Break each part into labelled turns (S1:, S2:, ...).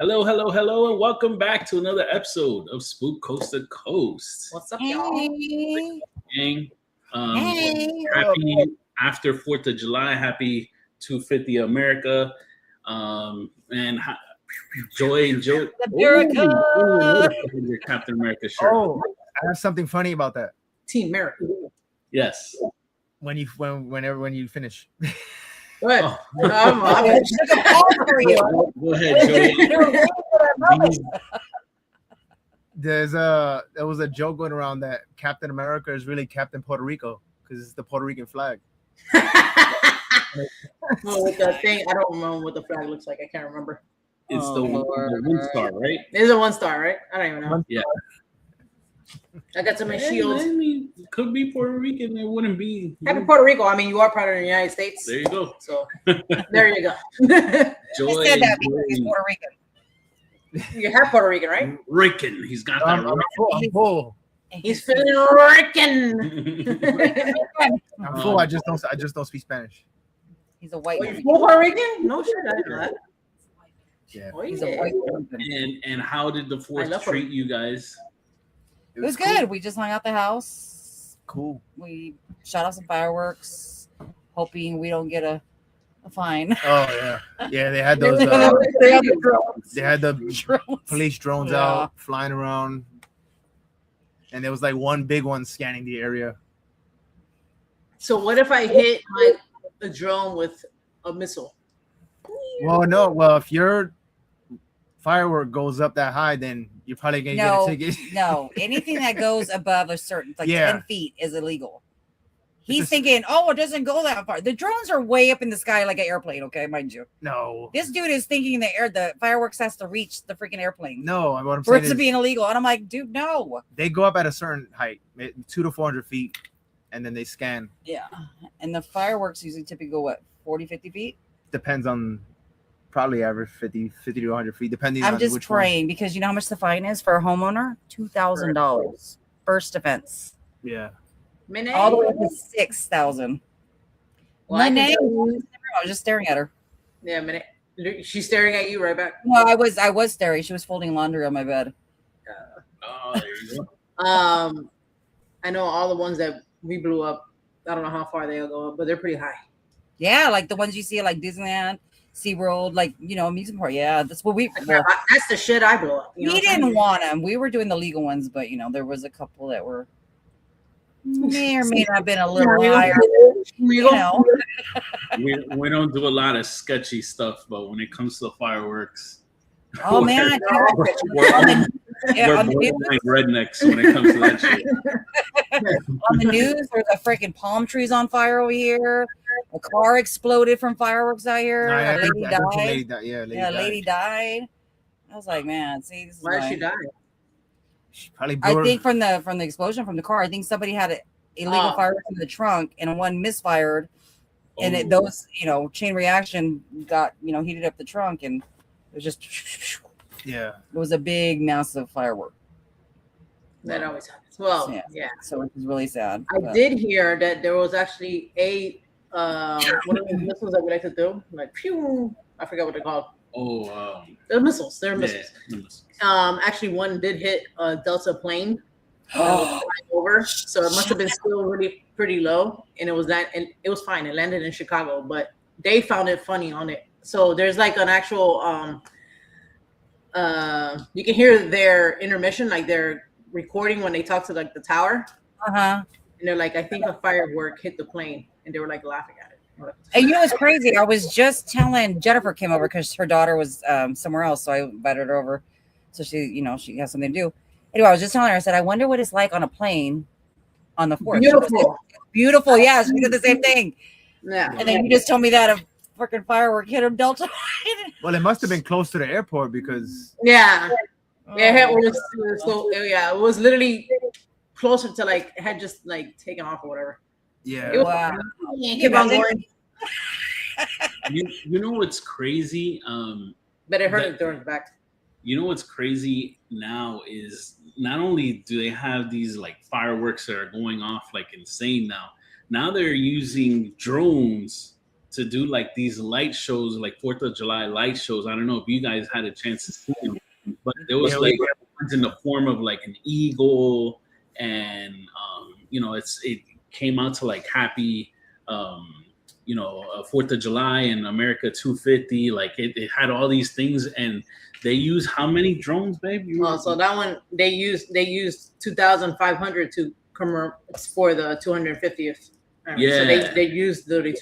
S1: Hello, hello, hello, and welcome back to another episode of Spook Coast to Coast.
S2: What's up, y'all?
S1: Gang.
S2: Hey.
S1: Happy after 4th of July. Happy 250 America. And Joy and Joe.
S2: America.
S1: Your Captain America shirt.
S3: Oh, I have something funny about that.
S2: Team America.
S1: Yes.
S3: Whenever you finish.
S2: Good.
S1: Oh.
S2: I'm going to take a pause for you.
S1: Go ahead, Joey.
S3: There was a joke going around that Captain America is really Captain Puerto Rico because it's the Puerto Rican flag.
S2: Well, with the thing, I don't remember what the flag looks like. I can't remember.
S1: It's the one star, right?
S2: It's a 1 star, right? I don't even know.
S1: Yeah.
S2: I got some shields.
S1: I mean, it could be Puerto Rican. It wouldn't be.
S2: Happy Puerto Rico. I mean, you are part of the United States.
S1: There you go.
S2: So there you go.
S1: Joy.
S4: He said that because he's Puerto Rican.
S2: You're half Puerto Rican, right?
S1: Rican. He's got that.
S3: I'm full.
S2: He's feeling Rican.
S3: I'm full. I just don't speak Spanish.
S4: He's a white
S2: Oh, you're
S4: man.
S2: full Puerto Rican? No shit, I didn't know that.
S3: Yeah.
S2: Oh,
S4: He's
S2: yeah.
S4: a white man.
S1: And how did the
S2: I
S1: fourth
S2: love
S1: treat you guys?
S4: It was good. We just hung out the house.
S3: Cool.
S4: We shot off some fireworks, hoping we don't get a fine.
S3: Oh yeah. They had those. They had the
S4: Drones.
S3: police drones
S4: Yeah.
S3: out flying around, and there was like one big one scanning the area.
S2: So what if I hit like a drone with a missile?
S3: Well, no. Well, if your firework goes up that high, then you're probably gonna
S4: No,
S3: get a ticket.
S4: no. Anything that goes above a certain, like
S3: Yeah.
S4: 10 feet, is illegal.
S3: It's
S4: He's
S3: a-
S4: thinking, oh, it doesn't go that far. The drones are way up in the sky like an airplane, okay, mind you.
S3: No.
S4: This dude is thinking the fireworks has to reach the freaking airplane
S3: No. What I'm
S4: for
S3: saying
S4: it to
S3: is
S4: be illegal. And I'm like, dude, no.
S3: they go up at a certain height, 200 to 400 feet, and then they scan.
S4: Yeah. And the fireworks usually typically go, what, 40, 50 feet?
S3: Depends on probably average 50 to 100 feet, depending on
S4: I'm just
S3: which
S4: praying because you know how much the fine is for a homeowner? $2,000. First offense.
S3: one. Yeah.
S2: Minute?
S4: All the way to 6,000.
S2: Well, I
S4: My
S2: can
S4: name.
S2: tell
S4: I
S2: you-
S4: was just staring at her.
S2: Yeah, minute. She's staring at you right back.
S4: No, I was staring. She was folding laundry on my bed.
S1: Oh, there you go.
S2: I know all the ones that we blew up. I don't know how far they'll go up, but they're pretty high.
S4: Yeah, like the ones you see at like Disneyland, SeaWorld, like, you know, amusement park. Yeah, that's what we. Well,
S2: That's the shit I blew up. You know
S4: we
S2: what I'm
S4: didn't
S2: saying?
S4: want them. We were doing the legal ones, but you know, there was a couple that were may or may not have been a little higher. You know,
S1: We don't do a lot of sketchy stuff, but when it comes to the fireworks,
S4: oh man,
S1: we're,
S4: on the, yeah,
S1: we're
S4: on the news,
S1: borderline rednecks when it comes to that shit.
S4: on the news, there's a freaking palm trees on fire over here. A car exploded from fireworks out here.
S3: No, I
S4: A
S3: heard-
S4: lady
S3: I heard some
S4: died.
S3: lady died. Yeah,
S4: Yeah, a lady died. I was like, man, see, this is
S2: Why did she
S4: why-
S2: die?
S3: She probably
S4: I
S3: blew her-
S4: think from the explosion from the car, I think somebody had an illegal
S2: Oh.
S4: fireworks in the trunk and one misfired, and
S1: Oh.
S4: those chain reaction got heated up the trunk, and it was just
S3: Yeah.
S4: it was a big massive firework.
S2: That always happens. Well,
S4: Yeah.
S2: yeah.
S4: So it was really sad.
S2: I
S4: but-
S2: did hear that there was actually one of the missiles that we like to do, like pew. I forgot what they're called.
S1: Oh,
S2: They're missiles. They're
S1: yeah.
S2: missiles. Actually, one did hit a Delta plane flying over, so it must have been still really pretty low, and it was fine. It landed in Chicago, but they found it funny on it. So there's like an actual you can hear their intermission, like they're recording when they talk to like the tower,
S4: Uh-huh.
S2: and they're like, I think a firework hit the plane, and they were like laughing at it.
S4: And you know what's crazy? I was just telling Jennifer came over because her daughter was somewhere else, so I invited her over, so she has something to do. Anyway, I was just telling her. I said, I wonder what it's like on a plane on the 4th.
S2: Beautiful.
S4: Beautiful. Yeah, she did the same thing.
S2: Yeah.
S4: And then you just told me that a freaking firework hit him Delta.
S3: Well, it must have been close to the airport because
S2: Yeah. Yeah,
S4: Oh,
S2: it was literally closer to like it had just like taken off or whatever.
S3: yeah.
S2: It was,
S4: wow.
S2: keep on going.
S1: You know what's crazy?
S2: But it hurt
S1: That-
S2: it during the back.
S1: You know what's crazy now is not only do they have these like fireworks that are going off like insane now they're using drones to do like these light shows, like 4th of July light shows. I don't know if you guys had a chance to see them, but there was like ones in the form of like an eagle, and it came out to like happy 4th of July and America 250. Like it had all these things, and they use how many drones, babe?
S2: So that one they used 2,500 to come for the 250th.
S1: Yeah.
S2: So they used literally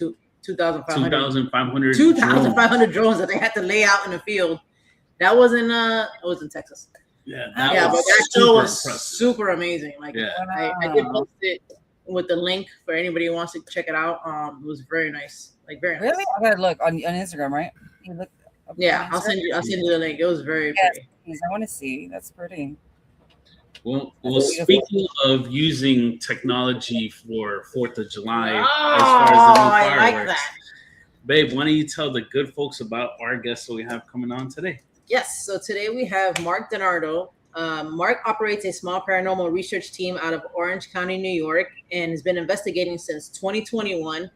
S2: 2,500 drones that they had to lay out in the field. That was in it was in Texas.
S1: Yeah,
S2: but that show was
S1: impressive.
S2: Super amazing. Like I did post it with the link for anybody who wants to check it out. It was very nice. Like very nice.
S4: Really? I gotta look on Instagram, right? You look.
S2: Yeah, I'll send you the link. It was very pretty.
S4: I want to see. That's pretty.
S1: Well, speaking of using technology for 4th of July, as
S2: far
S1: as the new
S2: I
S1: fireworks,
S2: like that.
S1: Babe, why don't you tell the good folks about our guests that we have coming on today?
S2: Yes, so today we have Mark DeNardo. Mark operates a small paranormal research team out of Orange County, New York, and has been investigating since 2021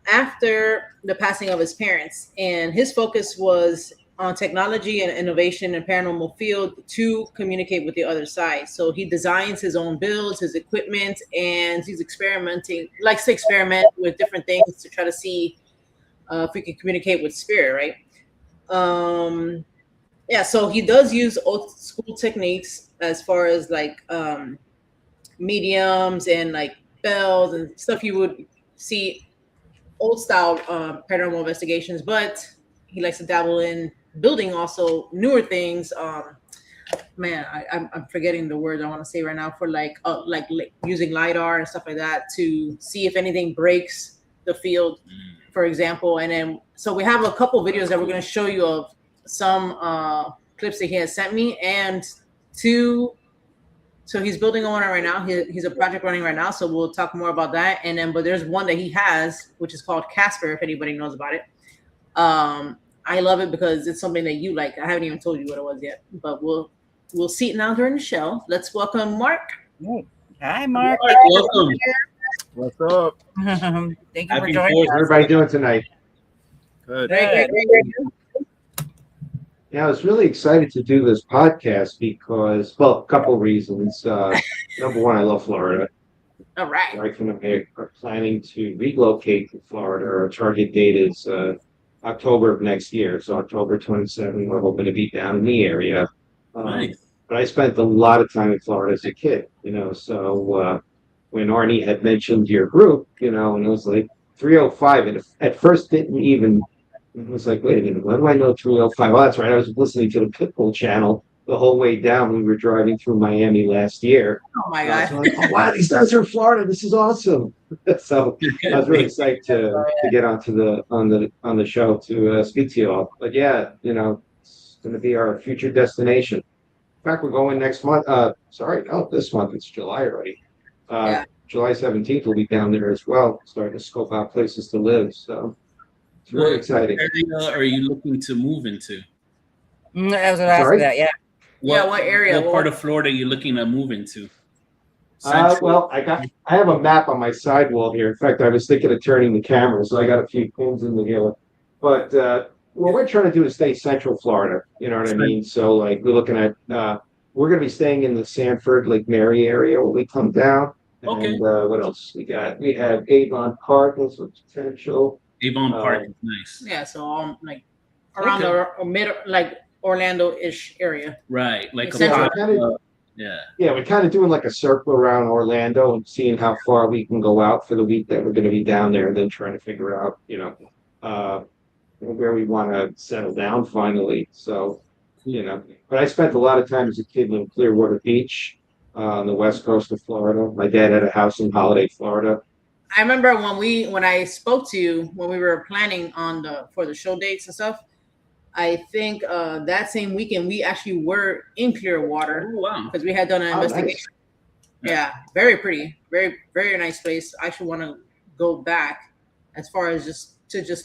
S2: after the passing of his parents. And his focus was on technology and innovation in paranormal field to communicate with the other side. So he designs his own builds, his equipment, and he's likes to experiment with different things to try to see if we can communicate with spirit, right? So he does use old school techniques as far as like mediums and like bells and stuff you would see old style paranormal investigations, but he likes to dabble in building also newer things. I'm forgetting the word I want to say right now for like using LiDAR and stuff like that to see if anything breaks the field, for example. And then so we have a couple videos that we're going to show you of some clips that he has sent me, and so he's building on it right now. He's a project running right now, so we'll talk more about that. And then, but there's one that he has, which is called Casper, if anybody knows about it. I love it because it's something that you like. I haven't even told you what it was yet, but we'll see it now during the show. Let's welcome Mark.
S4: Hi, Mark.
S1: Welcome.
S3: What's up?
S4: Thank you for
S1: Happy
S4: joining
S1: Fourth.
S4: us.
S5: How's everybody doing tonight?
S3: Good.
S2: Great.
S5: Yeah, I was really excited to do this podcast because, well, a couple of reasons. Number one, I love Florida.
S2: All right.
S5: Right from the are planning to relocate to Florida. Our target date is October of next year. So October 27, we're hoping to be down in the area.
S1: Nice.
S5: But I spent a lot of time in Florida as a kid, so when Arnie had mentioned your group, and it was like 305, and at first didn't even, it was like, wait a minute, why do I know 305? Oh, that's right. I was listening to the Pitbull channel the whole way down. We were driving through Miami last year.
S2: Oh my God.
S5: So like, oh, wow, these guys are in Florida. This is awesome. So I was really excited to get onto the show to speak to you all. But yeah, it's going to be our future destination. In fact, we're going next month. This month. It's July already. July 17th, we'll be down there as well, starting to scope out places to live. So it's really exciting.
S1: What area are you looking to move into?
S4: I was going to ask you that, yeah.
S2: What area?
S1: What part of Florida are you looking to move into?
S5: Well, I have a map on my sidewall here. In fact, I was thinking of turning the camera, so I got a few pins in the here. But what we're trying to do is stay Central Florida. You know what I mean? So, like, we're looking at we're going to be staying in the Sanford, Lake Mary area when we come down.
S1: Okay.
S5: And what else we got? We have Avon Park. That's what's potential.
S1: Avon Park is nice.
S2: Yeah, so like around the mid, like Orlando-ish area.
S1: Right, like a
S2: Central.
S1: lot.
S5: Yeah, we're kind of doing like a circle around Orlando and seeing how far we can go out for the week that we're going to be down there, and then trying to figure out, where we want to settle down finally. So, but I spent a lot of time as a kid in Clearwater Beach on the west coast of Florida. My dad had a house in Holiday, Florida.
S2: I remember when I spoke to you when we were planning for the show dates and stuff. I think that same weekend we actually were in Clearwater.
S1: Oh, wow.
S2: Because we had done an investigation. Nice. Yeah, very pretty, very very nice place. I actually want to go back as far as just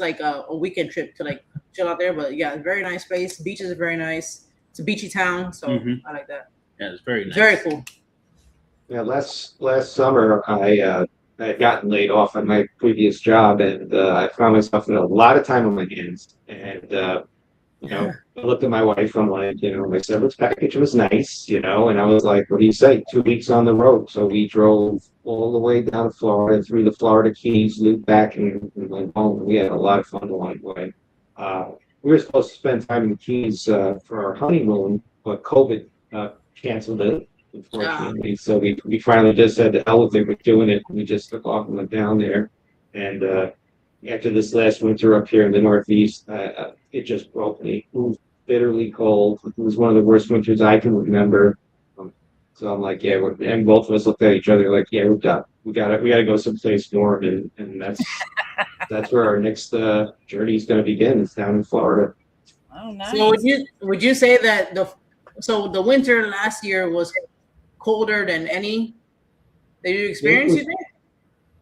S2: like a weekend trip to like chill out there. But yeah, very nice place. Beaches are very nice. It's a beachy town, so I like that.
S1: Yeah, it's very nice.
S2: Very cool.
S5: Yeah, last summer I had gotten laid off on my previous job, and I found myself with a lot of time on my hands. And you know, I looked at my wife. I'm like, you know, my severance package was nice, you know, and I was like, what do you say? 2 weeks on the road. So we drove all the way down to Florida, through the Florida Keys, looped back, and went home. We had a lot of fun along the way. We were supposed to spend time in the Keys for our honeymoon, but COVID canceled it, unfortunately. So we finally just said to hell with it, we're doing it. We just took off and went down there. And after this last winter up here in the Northeast, it just broke me. It was bitterly cold. It was one of the worst winters I can remember. So I'm like, yeah, and both of us looked at each other like, yeah, we're done. We gotta go someplace warm, and that's where our next journey is going to begin. It's down in Florida.
S4: Oh, nice.
S2: So would you say that the winter last year was colder than any that you experienced? You think?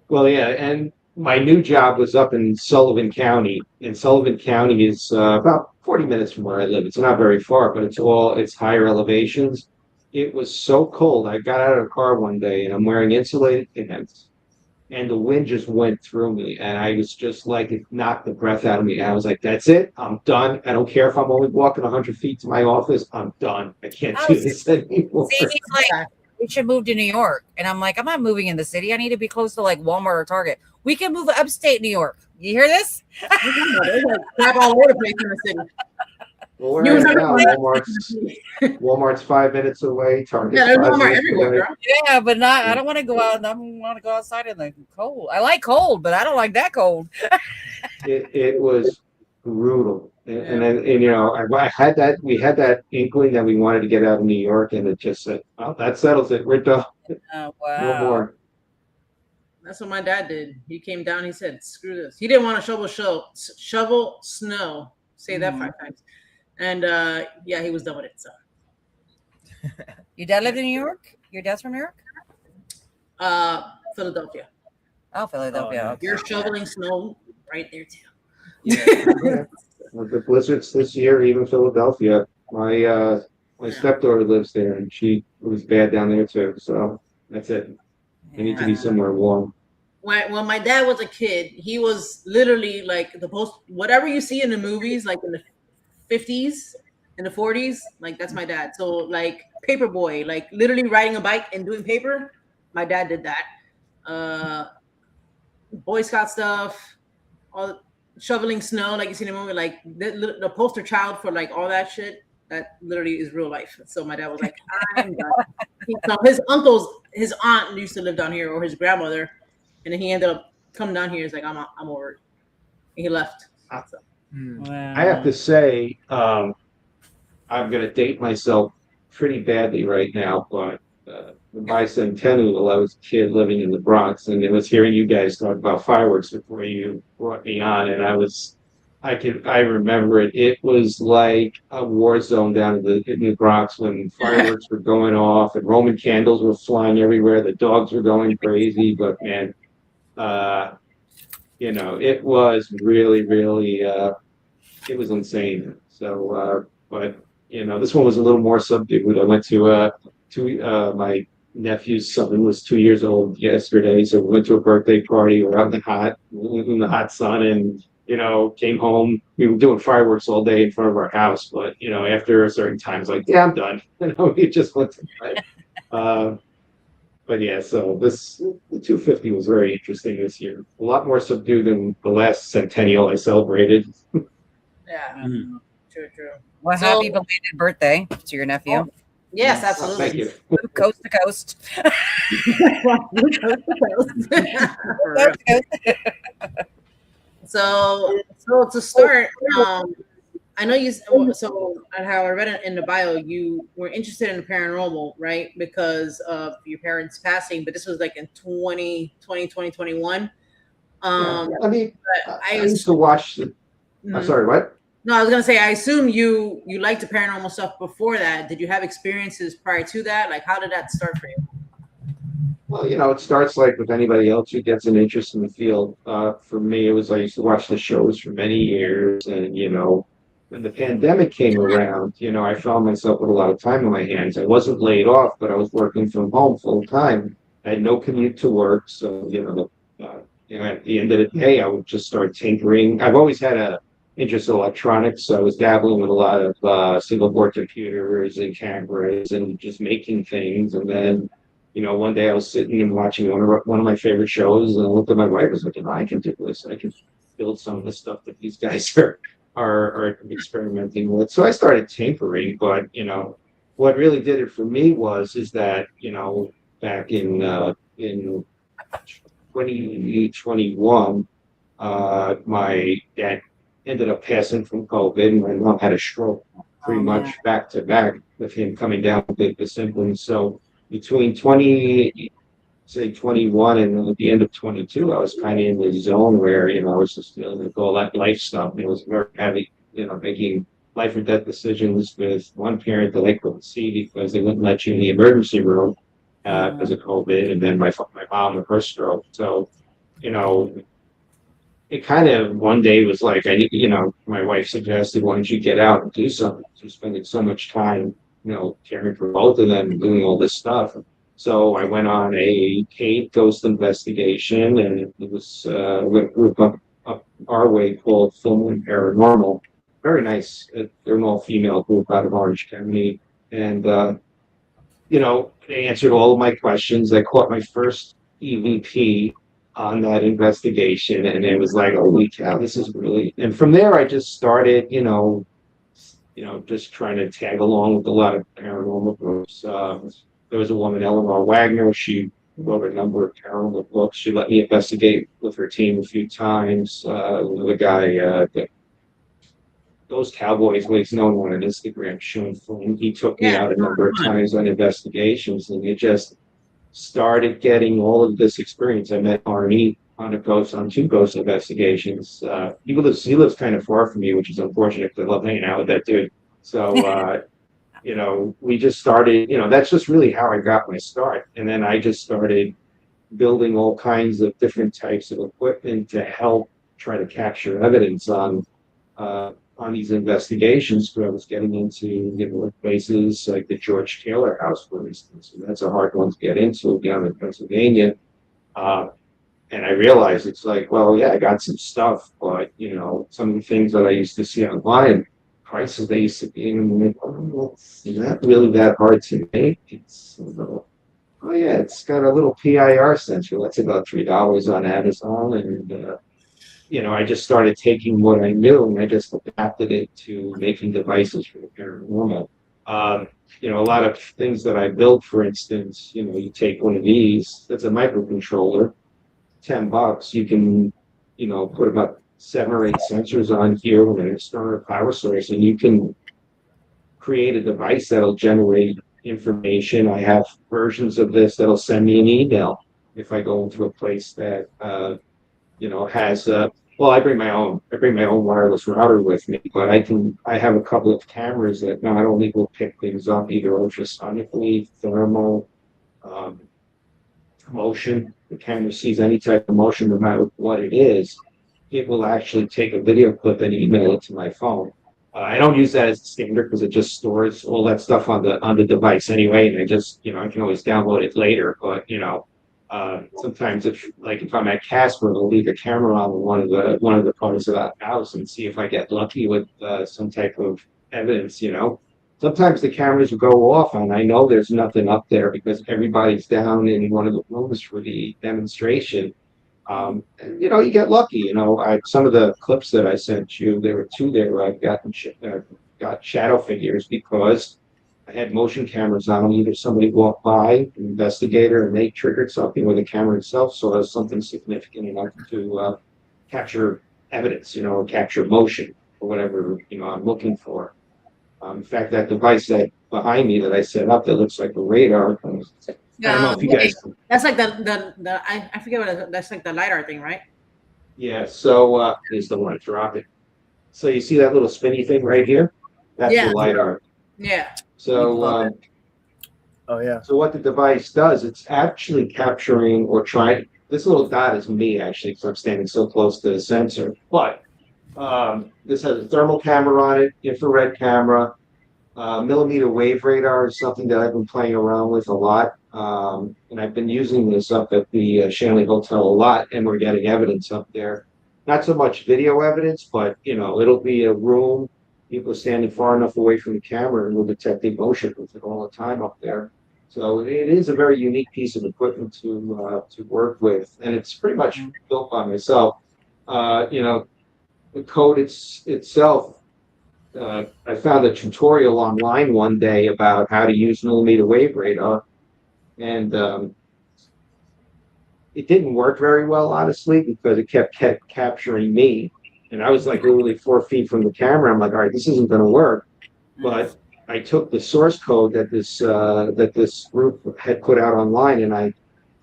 S5: Well, yeah, and my new job was up in Sullivan County, and Sullivan County is about 40 minutes from where I live. It's not very far, but it's higher elevations. It was so cold. I got out of the car one day, and I'm wearing insulated pants, and the wind just went through me, and I was just like, it knocked the breath out of me. I was like, that's it. I'm done. I don't care if I'm only walking 100 feet to my office. I'm done. I can't do this anymore.
S4: See, he's like, we should move to New York. And I'm like, I'm not moving in the city. I need to be close to like Walmart or Target. We can move upstate New York. You hear this?
S2: Crap all over the place in the city.
S5: Well, where I am now, Walmart's 5 minutes away. Target's
S2: Yeah, there's
S5: 5
S2: Walmart
S5: minutes
S2: everywhere,
S5: away.
S2: girl.
S4: Yeah, but not. I don't want to go out. I don't want to go outside in the cold. I like cold, but I don't like that cold.
S5: It was brutal, and then you know we had that inkling that we wanted to get out of New York, and it just said, well, that settles it. We're done.
S4: Oh,
S5: No
S4: wow.
S5: more.
S2: That's what my dad did. He came down. He said, "Screw this." He didn't want to shovel snow. Say that 5 times. And yeah, he was done with it. So.
S4: Your dad lived in New York? Your dad's from New York?
S2: Philadelphia.
S4: Oh, Philadelphia.
S2: You're shoveling snow right there too.
S5: Yeah. With the blizzards this year, even Philadelphia, my stepdaughter lives there, and it was bad down there too. So that's it. We need to be somewhere warm.
S2: When my dad was a kid, he was literally like whatever you see in the movies, like in the 50s, in the 40s, like that's my dad. So like Paperboy, like literally riding a bike and doing paper. My dad did that. Boy Scout stuff, all shoveling snow, like you see in the movie, like the poster child for like all that shit. That literally is real life. So my dad was like, I'm done. So his aunt used to live down here, or his grandmother, and then he ended up coming down here. He's like, I'm over it. And he left. So.
S4: Wow.
S5: I have to say, I'm going to date myself pretty badly right now, but the bicentennial, while I was a kid living in the Bronx, and it was hearing you guys talk about fireworks before you brought me on, and I remember it. It was like a war zone down in the Bronx when fireworks were going off and Roman candles were flying everywhere. The dogs were going crazy, but man, you know, it was really, really, it was insane. So, but you know, this one was a little more subdued. I went to my nephew's son was 2 years old yesterday, so we went to a birthday party. We're out in the hot sun, and you know, came home. We were doing fireworks all day in front of our house, but you know, after a certain time, it's like, yeah, I'm done. You know, we just went to bed. But yeah, so the 250 was very interesting this year. A lot more subdued than the last centennial I celebrated.
S2: Yeah, true.
S4: Well, happy belated birthday to your nephew.
S2: Oh, yes, absolutely.
S5: Thank you.
S4: Coast to coast.
S2: So to start, I know you. So how I read it in the bio, you were interested in the paranormal, right? Because of your parents passing, but this was like in 2021.
S5: I mean, I used to watch the. I'm sorry, what?
S2: No, I was gonna say, I assume you liked the paranormal stuff before that. Did you have experiences prior to that? Like, how did that start for you?
S5: Well, you know, it starts like with anybody else who gets an interest in the field. For me, it was I used to watch the shows for many years, and you know, when the pandemic came around, you know, I found myself with a lot of time on my hands. I wasn't laid off, but I was working from home full time, I had no commute to work, so at the end of the day, I would just start tinkering. I've always had a interest in electronics, so I was dabbling with a lot of single board computers and cameras and just making things. And then, one day I was sitting and watching one of my favorite shows, and I looked at my wife and was like, I can do this. I can build some of the stuff that these guys are experimenting with. So I started tinkering, but what really did it for me is that back in 2021, my dad ended up passing from COVID, and my mom had a stroke pretty much back to back with him coming down with the symptoms. So between 21 and the end of 22, I was kind of in the zone where, I was just dealing with all that life stuff. It was very heavy, making life or death decisions with one parent that I couldn't see because they wouldn't let you in the emergency room because of COVID, and then my mom with her stroke. So, it kind of one day was like, my wife suggested, why don't you get out and do something? She's spending so much time, caring for both of them and doing all this stuff. So I went on a cave ghost investigation, and it was a group up our way called Paranormal. Very nice. They're an all-female group out of Orange County. And, they answered all of my questions. I caught my first EVP on that investigation, and it was like, holy cow, this is really. And from there, I just started, just trying to tag along with a lot of paranormal groups. There was a woman, 𝗟𝗶𝗸𝗀𝗃. She wrote a number of paranormal books. She let me investigate with her team a few times. The guy, those Cowboys, what he's known on Instagram, 𝗟𝗶𝗙𝗀𝗃, he took me out a number of times on investigations, and it just started getting all of this experience. I met Arnie on 2 ghost investigations. He lives kind of far from me, which is unfortunate because I love hanging out with that dude. So, we just started, that's just really how I got my start. And then I just started building all kinds of different types of equipment to help try to capture evidence on these investigations. But I was getting into places like the George Taylor house, for instance. And that's a hard one to get into down in Pennsylvania. And I realized it's like, well, yeah, I got some stuff, but some of the things that I used to see online, prices they used to be, it's not really that hard to make. It's it's got a little PIR sensor. That's about $3 on Amazon, and I just started taking what I knew and I just adapted it to making devices for the paranormal. A lot of things that I built, for instance, you take one of these, that's a microcontroller, $10. You can, put about 7 or 8 sensors on here with an external power source, and you can create a device that'll generate information. I have versions of this that'll send me an email if I go into a place that has I bring my own wireless router with me, but I have a couple of cameras that not only will pick things up either ultrasonically, thermal, motion. The camera sees any type of motion, no matter what it is. It will actually take a video clip and email it to my phone. I don't use that as standard because it just stores all that stuff on the device anyway, and I just I can always download it later. But sometimes if I'm at Casper, I'll leave a camera on one of the parts of that house and see if I get lucky with some type of evidence. Sometimes the cameras will go off and I know there's nothing up there because everybody's down in one of the rooms for the demonstration. And you get lucky. Some of the clips that I sent you, there were 2 there where I've got shadow figures because I had motion cameras on them. Either somebody walked by, an investigator, and they triggered something, or the camera itself saw something significant enough to capture evidence, or capture motion or whatever I'm looking for. In fact, that device that behind me that I set up that looks like a radar. I don't know if you guys.
S2: That's like the I forget what that's like the LiDAR thing, right?
S5: Yeah. So is the one dropping. So you see that little spinny thing right here? That's the LiDAR.
S2: Yeah.
S5: So. So what the device does, it's actually capturing or trying. This little dot is me actually, because I'm standing so close to the sensor. But this has a thermal camera on it, infrared camera, millimeter wave radar is something that I've been playing around with a lot. And I've been using this up at the Stanley Hotel a lot, and we're getting evidence up there. Not so much video evidence, but it'll be a room, people standing far enough away from the camera, and we'll detect emotion with it all the time up there. So it is a very unique piece of equipment to work with, and it's pretty much built by myself. The code itself. I found a tutorial online one day about how to use millimeter wave radar, and it didn't work very well, honestly, because it kept capturing me, and I was like literally 4 feet from the camera. I'm like, all right, this isn't going to work. But I took the source code that this group had put out online, and I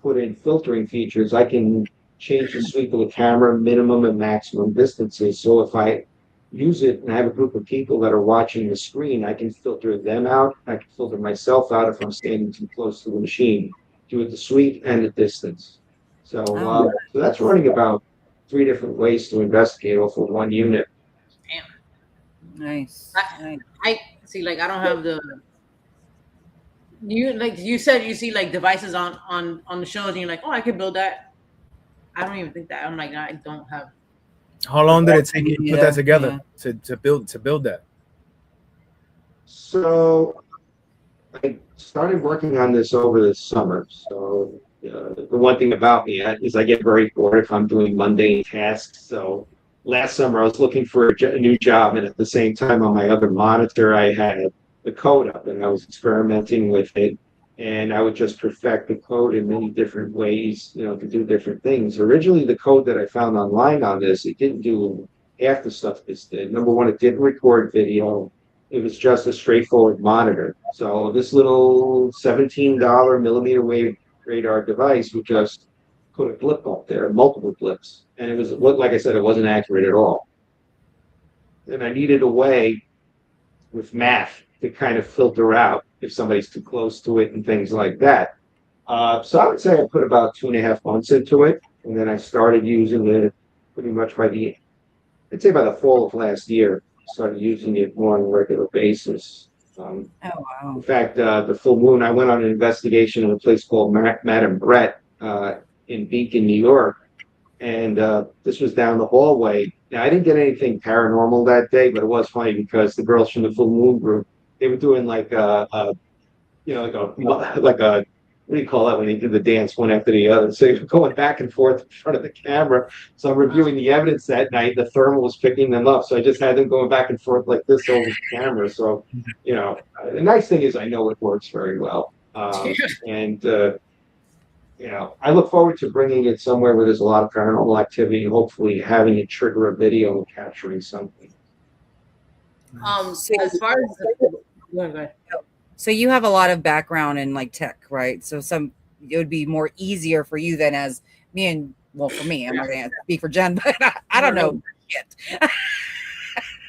S5: put in filtering features. I can change the sweep of the camera, minimum and maximum distances. So if I use it and I have a group of people that are watching the screen, I can filter them out. I can filter myself out if I'm standing too close to the machine, do it the sweep and the distance. So, so that's running about 3 different ways to investigate off of one unit.
S2: Damn.
S4: Nice.
S2: I see. Like, I don't have the. You said you see like devices on the shows, and you're like, oh, I could build that. I don't even think that. I'm like, I don't have.
S3: How long did it take you to put that together to build that?
S5: So I started working on this over the summer. So the one thing about me is I get very bored if I'm doing mundane tasks. So last summer I was looking for a new job, and at the same time on my other monitor I had the code up, and I was experimenting with it. And I would just perfect the code in many different ways, to do different things. Originally, the code that I found online on this, it didn't do half the stuff this did. Number one, it didn't record video. It was just a straightforward monitor. So this little $17 millimeter wave radar device would just put a blip up there, multiple blips. And it was, like I said, it wasn't accurate at all. And I needed a way with math to kind of filter out if somebody's too close to it and things like that. So I would say I put about 2.5 months into it, and then I started using it pretty much by the fall of last year. I started using it more on a regular basis.
S4: Oh, wow.
S5: In fact, the full moon, I went on an investigation in a place called Madame Brett in Beacon, New York, and this was down the hallway. Now, I didn't get anything paranormal that day, but it was funny because the girls from the full moon group, they were doing like a what do you call that when they do the dance one after the other? So you're going back and forth in front of the camera. So I'm reviewing the evidence that night. The thermal was picking them up, so I just had them going back and forth like this over the camera. So the nice thing is I know it works very well, and I look forward to bringing it somewhere where there's a lot of paranormal activity, and hopefully having it trigger a video and capturing something.
S2: So as far as go ahead.
S4: So you have a lot of background in like tech, right? So it would be more easier for you than as me and for me, I'm not going to speak for Jen, but I don't know shit.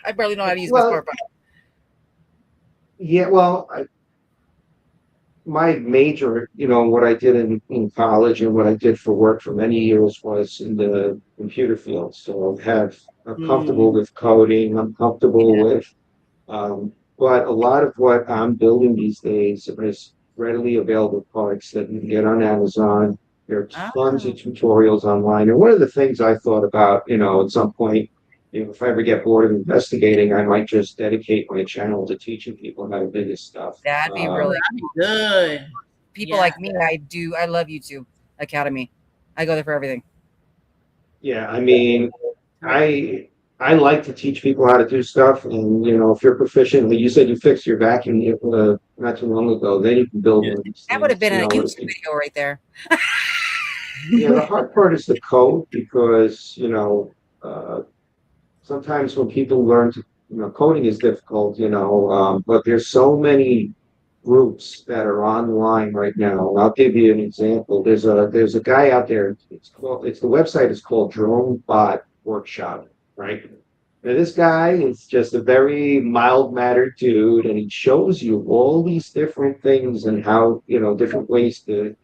S4: I barely know how to use my smartphone.
S5: Yeah, well, my major, what I did in college and what I did for work for many years was in the computer field. So I'm comfortable with coding. I'm comfortable with, but a lot of what I'm building these days is readily available parts that you can get on Amazon. There are tons of tutorials online. And one of the things I thought about, at some point, if I ever get bored of investigating, I might just dedicate my channel to teaching people how to do this stuff.
S4: That'd be really
S2: good.
S4: People like me, I love YouTube Academy. I go there for everything.
S5: Yeah, I mean, I like to teach people how to do stuff, and if you're proficient, like you said, you fixed your vacuum not too long ago, then you can build one of these
S4: that would have been
S5: things,
S4: a YouTube video right there.
S5: Yeah, the hard part is the code because sometimes when people learn to coding is difficult, but there's so many groups that are online right now. And I'll give you an example. There's a guy out there. The website is called Drone-Bot Workshop, right? Now this guy is just a very mild-mannered dude, and he shows you all these different things and how different ways to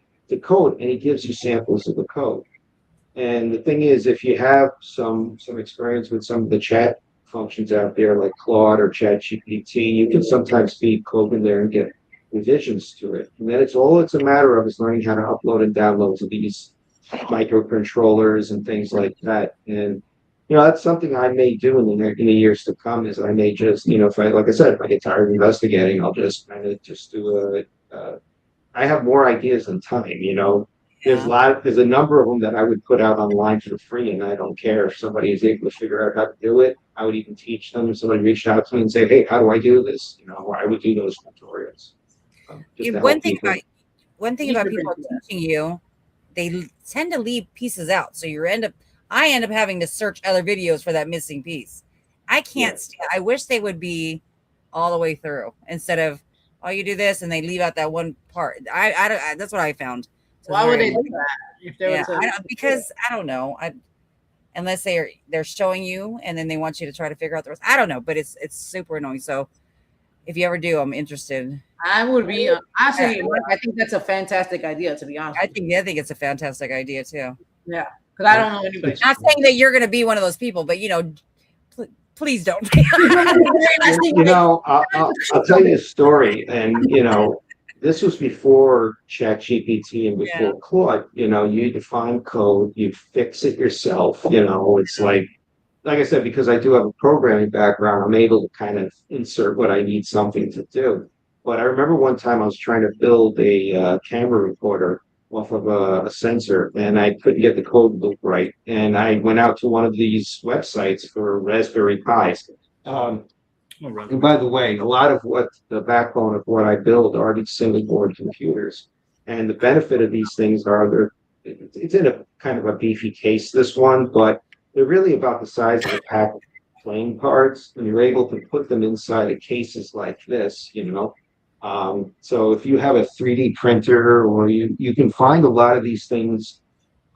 S5: code, and he gives you samples of the code. And the thing is, if you have some experience with some of the chat functions out there like Claude or ChatGPT, you can sometimes feed code in there and get revisions to it. And then it's a matter of is learning how to upload and download to these microcontrollers and things like that. And that's something I may do in the years to come. Is I may just, if I, like I said, if I get tired of investigating, I'll just kind of just do I have more ideas than time. There's a number of them that I would put out online for free, and I don't care if somebody is able to figure out how to do it. I would even teach them. If somebody reached out to me and say, "Hey, how do I do this?" I would do those tutorials.
S4: One thing about people teaching you, they tend to leave pieces out, so I end up having to search other videos for that missing piece. I can't stand. I wish they would be all the way through instead of, oh, you do this and they leave out that one part. I that's what I found. So
S2: why would they do that? If there was
S4: because I don't know. Unless they're showing you and then they want you to try to figure out the rest. I don't know, but it's super annoying. So if you ever do, I'm interested.
S2: I would be actually. I think that's a fantastic idea. To be honest,
S4: I think it's a fantastic idea too.
S2: Yeah, because I don't know anybody.
S4: Not saying that you're going to be one of those people, but please don't.
S5: I'll tell you a story, and this was before ChatGPT and before Claude. You define code, you fix it yourself. It's like I said, because I do have a programming background, I'm able to kind of insert what I need something to do. But I remember one time I was trying to build a camera recorder off of a sensor, and I couldn't get the code loop right. And I went out to one of these websites for Raspberry Pis. And by the way, a lot of what the backbone of what I build are these single board computers. And the benefit of these things are it's in a kind of a beefy case, this one, but they're really about the size of a pack of playing cards, and you're able to put them inside of cases like this, So if you have a 3D printer, or you can find a lot of these things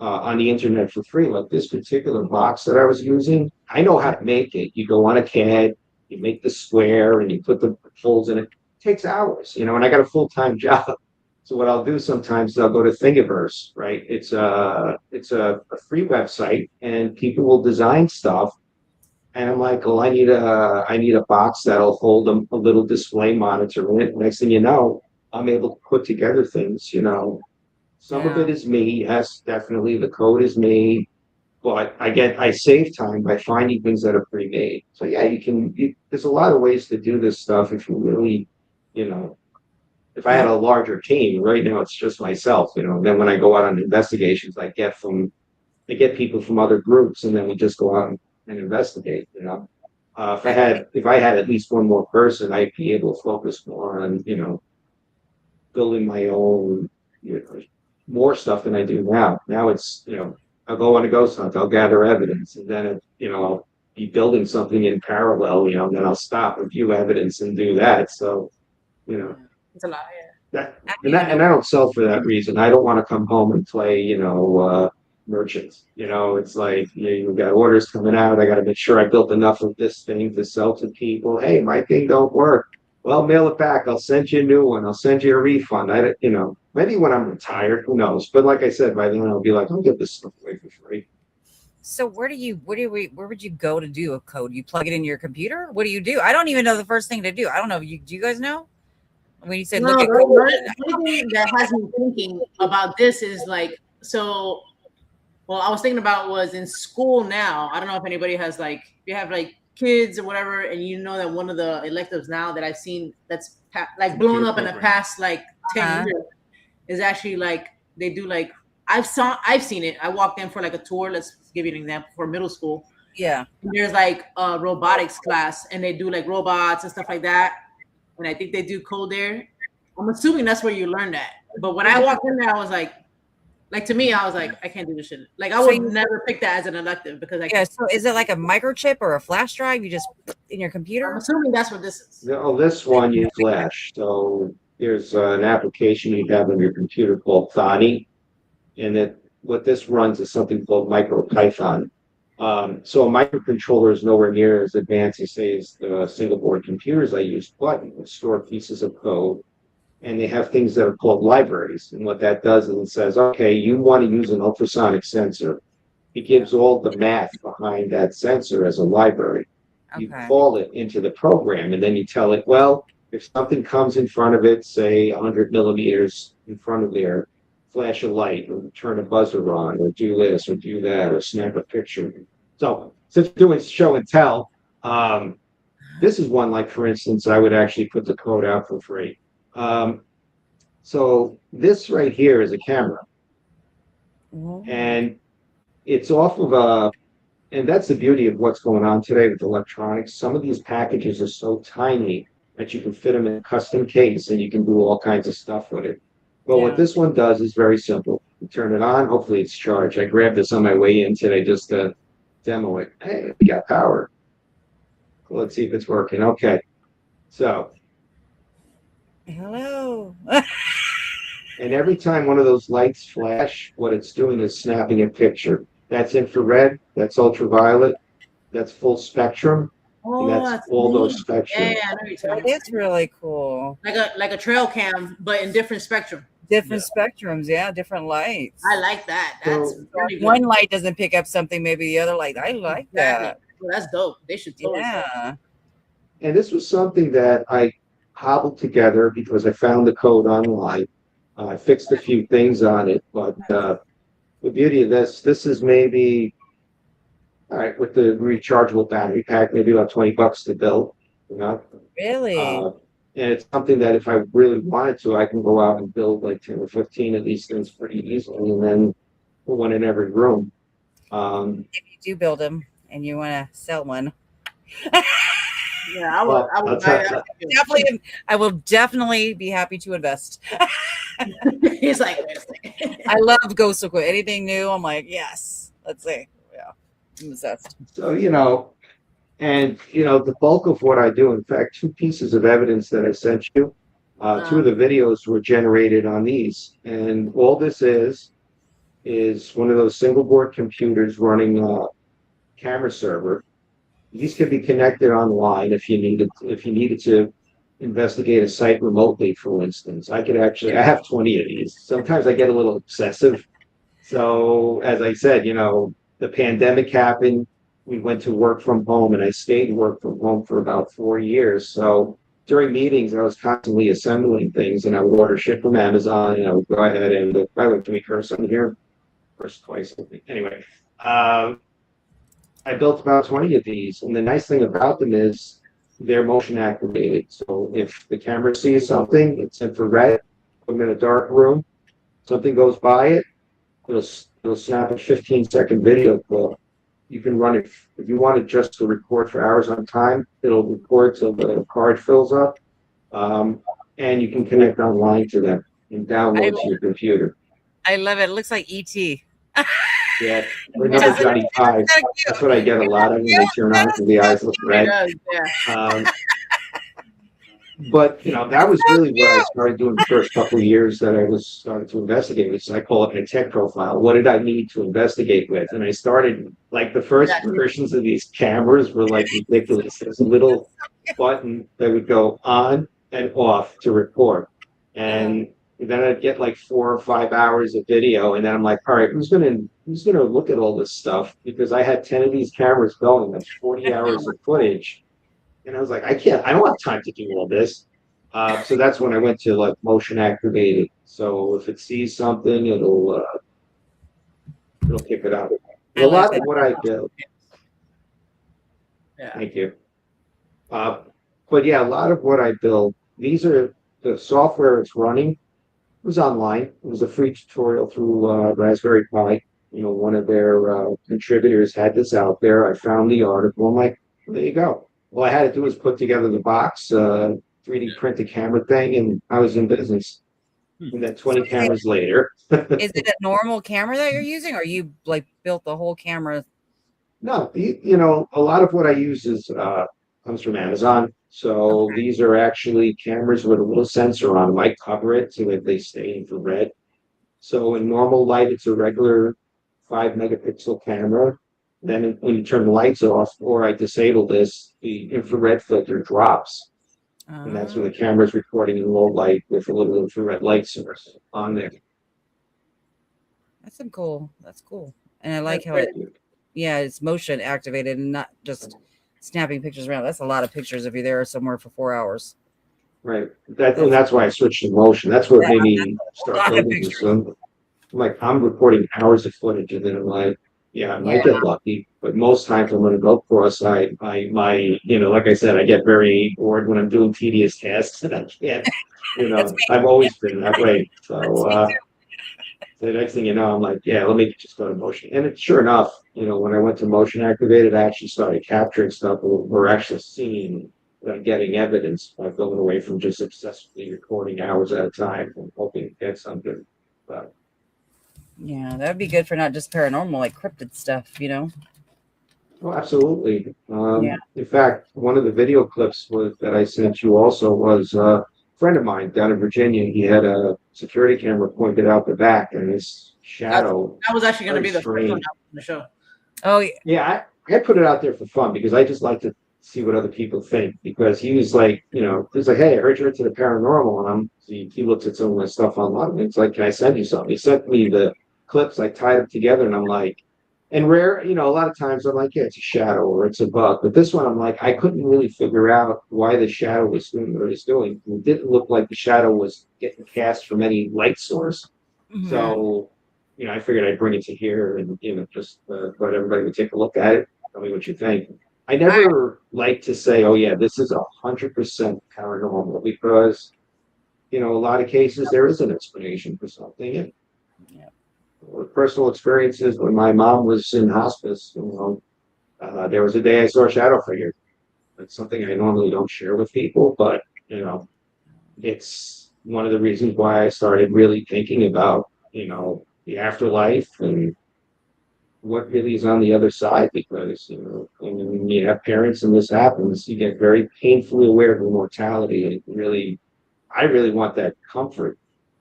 S5: on the internet for free, like this particular box that I was using. I know how to make it. You go on a CAD, you make the square, and you put the holes in it. It takes hours, and I got a full-time job. So what I'll do sometimes is I'll go to Thingiverse, right? It's a free website, and people will design stuff. And I'm like, well, I need a box that'll hold a little display monitor in it. Next thing you know, I'm able to put together things. Some of it is me. Yes, definitely, the code is me. But I save time by finding things that are pre-made. So yeah, there's a lot of ways to do this stuff if you really, if I had a larger team. Right now it's just myself, Then when I go out on investigations, I get people from other groups, and then we just go out and investigate. If I had at least one more person, I'd be able to focus more on building my own more stuff than I do now. Now it's I'll go on a ghost hunt, I'll gather evidence, and then I'll be building something in parallel, and then I'll stop and view evidence and do that. So
S2: it's a lot.
S5: And I don't sell for that reason. I don't want to come home and play merchants. It's like you've got orders coming out. I got to make sure I built enough of this thing to sell to people. Hey, my thing don't work. Well, mail it back. I'll send you a new one. I'll send you a refund. Maybe when I'm retired, who knows? But like I said, by then I'll be like, I'll give this stuff away for free.
S4: So where would you go to do a code? You plug it in your computer? What do you do? I don't even know the first thing to do. I don't know. Do you guys know? When you said look at code,
S2: the only thing that has me thinking about this is like, so well, I was thinking about was in school now. I don't know if anybody has you have kids or whatever, and that one of the electives now that I've seen that's blown up in the past 10 years is actually they do I've seen it. I walked in for a tour. Let's give you an example for middle school.
S4: Yeah.
S2: And there's a robotics class, and they do robots and stuff like that. And I think they do code there. I'm assuming that's where you learn that. But when I walked in there, I was to me, I was I can't do this shit. I would never pick that as an elective because
S4: So is it like a microchip or a flash drive you just in your computer?
S2: I'm assuming that's what this is.
S5: No, this one you flash. So there's an application you have on your computer called 𝗏𝗏𝗏, and what this runs is something called MicroPython. So a microcontroller is nowhere near as advanced as the single board computers I use, but you can store pieces of code. And they have things that are called libraries. And what that does is it says, okay, you want to use an ultrasonic sensor. It gives all the math behind that sensor as a library. Okay. You call it into the program, and then you tell it, well, If something comes in front of it, say 100 millimeters in front of there, flash a light or turn a buzzer on or do this or do that or snap a picture. So since we're doing show and tell, this is one, like, for instance, I would actually put the code out for free. So this right here is a camera. And it's off of a, and that's the beauty of what's going on today with electronics. Some of these packages are so tiny that you can fit them in a custom case and you can do all kinds of stuff with it. But what this one does is very simple. You turn it on, hopefully it's charged. I grabbed this on my way in today just to demo it. Hey, we got power. Let's see if it's working. Okay. So.
S4: Hello.
S5: And every time one of those lights flash, what it's doing is snapping a picture. That's infrared, that's ultraviolet, that's full spectrum, and that's all those spectrums.
S2: Yeah, I know you're talking about.
S4: It's really cool.
S2: Like a trail cam, but in different spectrum.
S4: Different spectrums, yeah, different lights.
S2: I like that. That's pretty good.
S4: One light doesn't pick up something, maybe the other light. I like that.
S2: Well, that's dope. They should totally.
S4: Yeah.
S5: And this was something that I hobbled together because I found the code online. I fixed a few things on it, but the beauty of this is maybe, all right, with the rechargeable battery pack, maybe about $20 to build, you know?
S4: Really?
S5: And it's something that if I really wanted to, I can go out and build like 10 or 15 of these things pretty easily, and then put one in every room.
S4: If you do build them and you want to sell one.
S2: Yeah, I would buy that.
S4: Definitely, I will definitely be happy to invest.
S2: He's like, wait a second.
S4: I love 𝗏𝗂𝗏𝗃. Anything new, I'm like, yes. Let's see. Yeah, I'm obsessed.
S5: So, and the bulk of what I do, in fact, 2 pieces of evidence that I sent you, 2 of the videos were generated on these. And all this is one of those single board computers running a camera server. These can be connected online if you needed to investigate a site remotely, for instance. I have 20 of these. Sometimes I get a little obsessive. So as I said, the pandemic happened. We went to work from home, and I stayed work from home for about 4 years. So during meetings, I was constantly assembling things, and I would order shit from Amazon, and I would go ahead and, by the way, can we curse on here? Curse twice, I think. Anyway, I built about 20 of these, and the nice thing about them is they're motion activated. So if the camera sees something, it's infrared. I'm in a dark room, something goes by it, it'll snap a 15-second video clip. You can run it if you want it just to record for hours on time. It'll record till the card fills up, and you can connect online to them and download to your computer.
S4: I love it. It looks like ET.
S5: Yeah, or another Johnny Five. That's what I get a lot of when they turn on and the eyes look red. But that was really what I started doing the first couple of years that I was starting to investigate, which I call it my tech profile. What did I need to investigate with? And I started, like, the first versions of these cameras were like ridiculous. There's a little button that would go on and off to record, and then I'd get like 4 or 5 hours of video, and then I'm like, all right, who's gonna look at all this stuff? Because I had 10 of these cameras going. That's 40 hours of footage. And I was like, I don't have time to do all this. So that's when I went to like motion activated. So if it sees something, it'll pick it up. A lot of what I do.
S2: Yeah.
S5: Thank you. But yeah, a lot of what I build, these are the software it's running. It was online. It was a free tutorial through Raspberry Pi. One of their contributors had this out there. I found the article. I'm like, there you go. All I had to do was put together the box, 3D print the camera thing, and I was in business. And then 20 cameras later.
S4: Is it a normal camera that you're using, or you like built the whole camera?
S5: No, a lot of what I use is comes from Amazon. So these are actually cameras with a little sensor on them. I cover it so that they stay infrared. So in normal light, it's a regular 5-megapixel camera. Then when you turn the lights off, or I disable this, the infrared filter drops. And that's when the camera's recording in low light with a little infrared light source on there.
S4: That's cool. That's cool. And I like how it's motion activated and not just snapping pictures around. That's a lot of pictures if you're there somewhere for 4 hours.
S5: Right. And that's why I switched to motion. That's what made me start building this. I'm like, I'm recording hours of footage, and then I'm like, yeah, I might get lucky, but most times I'm going to go cross-eyed. Like I said, I get very bored when I'm doing tedious tasks, and I can't. I've always been that way. So the next thing you know, I'm like, yeah, let me just go to motion. And sure enough, when I went to motion activated, I actually started capturing stuff. We're actually seeing, getting evidence by going away from just obsessively recording hours at a time and hoping to get something. But
S4: yeah, that would be good for not just paranormal, like cryptid stuff,
S5: oh, absolutely. In fact, one of the video clips that I sent you also was a friend of mine down in Virginia. He had a security camera pointed out the back, and his shadow.
S2: That was actually going to be the first one out on the show.
S4: Oh, yeah.
S5: Yeah, I put it out there for fun because I just like to see what other people think. Because he was like, he's like, hey, I heard you're into the paranormal, and he looked at some of my stuff online. And it's like, can I send you something? He sent me the clips. I tied them together, and I'm like. And rare, a lot of times I'm like, yeah, it's a shadow or it's a bug. But this one, I'm like, I couldn't really figure out why the shadow was doing what it's doing. It didn't look like the shadow was getting cast from any light source. Mm-hmm. So, I figured I'd bring it to here and, just let everybody would take a look at it. Tell me what you think. I never like to say, oh, yeah, this is 100% paranormal because, a lot of cases there is an explanation for something. And, personal experiences when my mom was in hospice, there was a day I saw a shadow figure. It's something I normally don't share with people, but it's one of the reasons why I started really thinking about the afterlife and what really is on the other side. Because when you have parents and this happens, you get very painfully aware of your mortality, and I really want that comfort.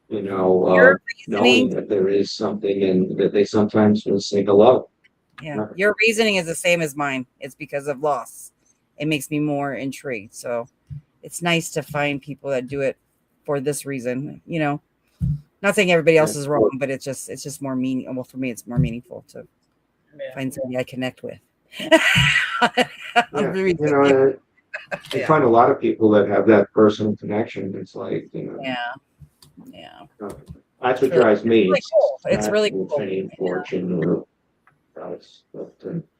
S5: Knowing that there is something and that they sometimes will say hello.
S4: Yeah, your reasoning is the same as mine. It's because of loss. It makes me more intrigued. So it's nice to find people that do it for this reason. Not saying everybody else is wrong, but it's just more meaning. Well, for me, it's more meaningful to find somebody I connect with.
S5: I find a lot of people that have that personal connection. It's like,
S4: Yeah.
S5: That's what drives me.
S4: It's really cool.
S5: Fame, fortune, or products. But,